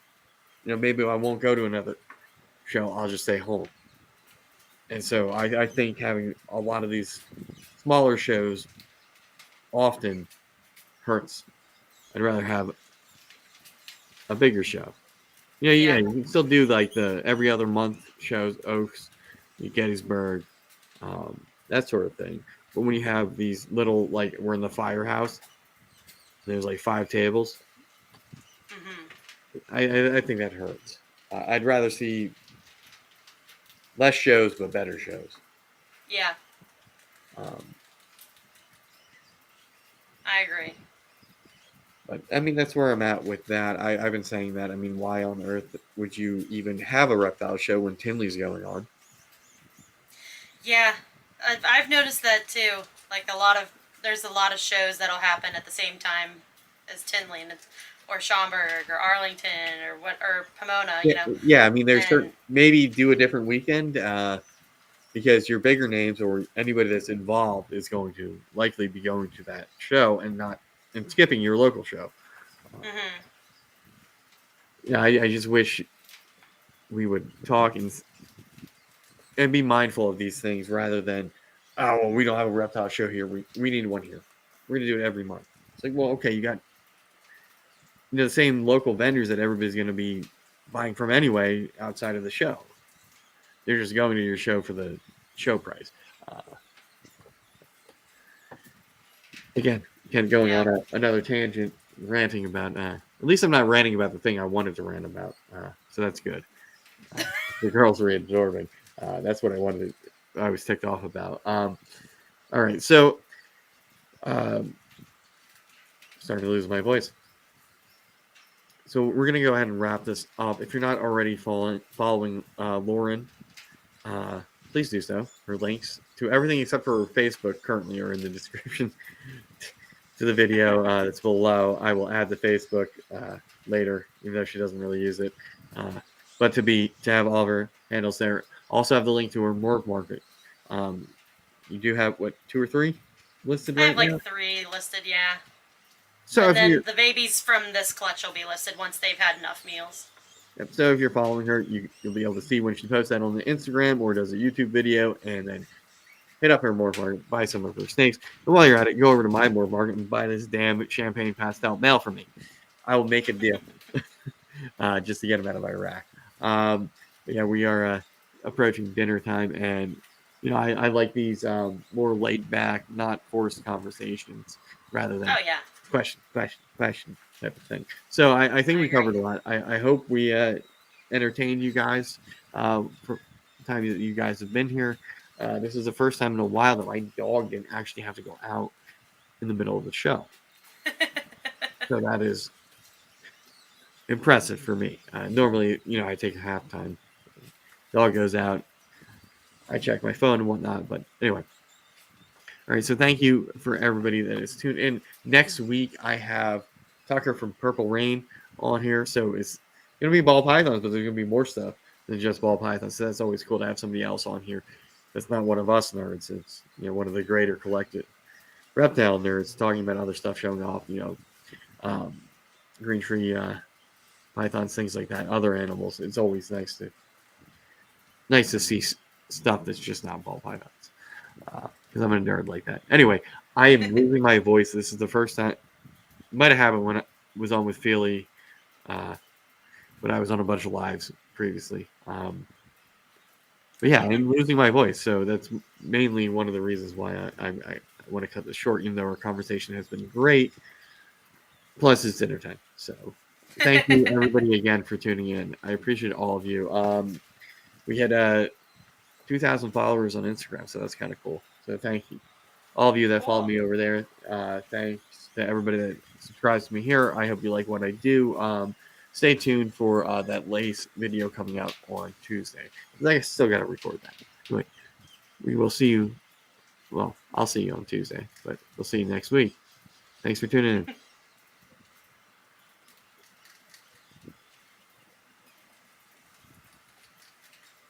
Speaker 1: Maybe I won't go to another show. I'll just stay home. And so I think having a lot of these smaller shows often hurts. I'd rather have a bigger show. Yeah,
Speaker 2: Yeah.
Speaker 1: you can still do like the every other month shows, Oaks, Gettysburg, that sort of thing. But when you have these little, like we're in the firehouse, there's like 5 tables.
Speaker 2: Mhm.
Speaker 1: I think that hurts. I'd rather see less shows but better shows.
Speaker 2: Yeah,
Speaker 1: Um,
Speaker 2: I agree.
Speaker 1: but I mean, that's where I'm at with that. I've been saying that. I mean, why on earth would you even have a reptile show when Tinley's going on?
Speaker 2: Yeah, I've noticed that too. Like there's a lot of shows that'll happen at the same time as Tinley, or Schaumburg, or Arlington, or Pomona.
Speaker 1: Yeah, yeah. I mean, there's certain
Speaker 2: And
Speaker 1: maybe do a different weekend because your bigger names or anybody that's involved is going to likely be going to that show and not and skipping your local show.
Speaker 2: mhm.
Speaker 1: Yeah, I just wish we would talk and be mindful of these things rather than, oh, well, we don't have a reptile show here. We need one here. We're going to do it every month. It's like, well, okay, you got the same local vendors that everybody's going to be buying from anyway outside of the show. They're just going to your show for the show price. Uh, again, going
Speaker 2: Yeah.
Speaker 1: on another tangent, ranting about. At least I'm not ranting about the thing I wanted to rant about. So that's good. The girls were absorbing. That's what I wanted. I was ticked off about. All right, so um, starting to lose my voice. So we're gonna go ahead and wrap this up. If you're not already following Lauren, please do so. Her links to everything except for her Facebook currently are in the description to the video that's below. I will add the Facebook later, even though she doesn't really use it. But to have all of her handles there. Also have the link to her morph market. Um, you do have what 2 or 3 listed
Speaker 2: I have
Speaker 1: right
Speaker 2: like
Speaker 1: now.
Speaker 2: 3 listed. Yeah.
Speaker 1: So
Speaker 2: And
Speaker 1: if you're
Speaker 2: then the babies from this clutch will be listed once they've had enough meals.
Speaker 1: so if you're following her, you'll be able to see when she posts that on the Instagram or does a YouTube video, and then hit up her morph market, buy some of her snakes. And while you're at it, go over to my morph market and buy this damn champagne pastel male for me. I will make a deal just to get him out of Iraq. But yeah, we are approaching dinner time, and I like these more laid back, not forced conversations rather than
Speaker 2: Oh yeah,
Speaker 1: question type of thing. So I think
Speaker 2: I
Speaker 1: we
Speaker 2: agree.
Speaker 1: covered a lot. I hope we entertained you guys for the time that you guys have been here. This is the first time in a while that my dog didn't actually have to go out in the middle of the show. So that is impressive for me. Normally, I take a halftime. Dog goes out. I check my phone and whatnot. But anyway, all right. So thank you for everybody that is tuned in. Next week, I have Tucker from Purple Rain on here. So it's going to be ball pythons, but there's going to be more stuff than just ball pythons. So that's always cool to have somebody else on here. That's not one of us nerds. It's one of the greater collected reptile nerds talking about other stuff showing off. Um, green tree pythons, things like that, other animals. It's always nice to see stuff that's just not ball pythons. Because I'm a nerd like that. Anyway, I am losing my voice. This is the first time. Might have happened when I was on with Feely, but I was on a bunch of lives previously. But yeah, I'm losing my voice, so that's mainly one of the reasons why I want to cut this short. Even though our conversation has been great, plus it's dinner time. So thank you everybody again for tuning in. I appreciate all of you. We had 2,000 followers on Instagram, so that's kind of cool. So thank you, all of you that follow
Speaker 2: Cool.
Speaker 1: me over there. Thanks to everybody that subscribes to me here. I hope you like what I do. Stay tuned for that lace video coming out on Tuesday. I still got to record that. Anyway, we will see you. Well, I'll see you on Tuesday, but we'll see you next week. Thanks for tuning in.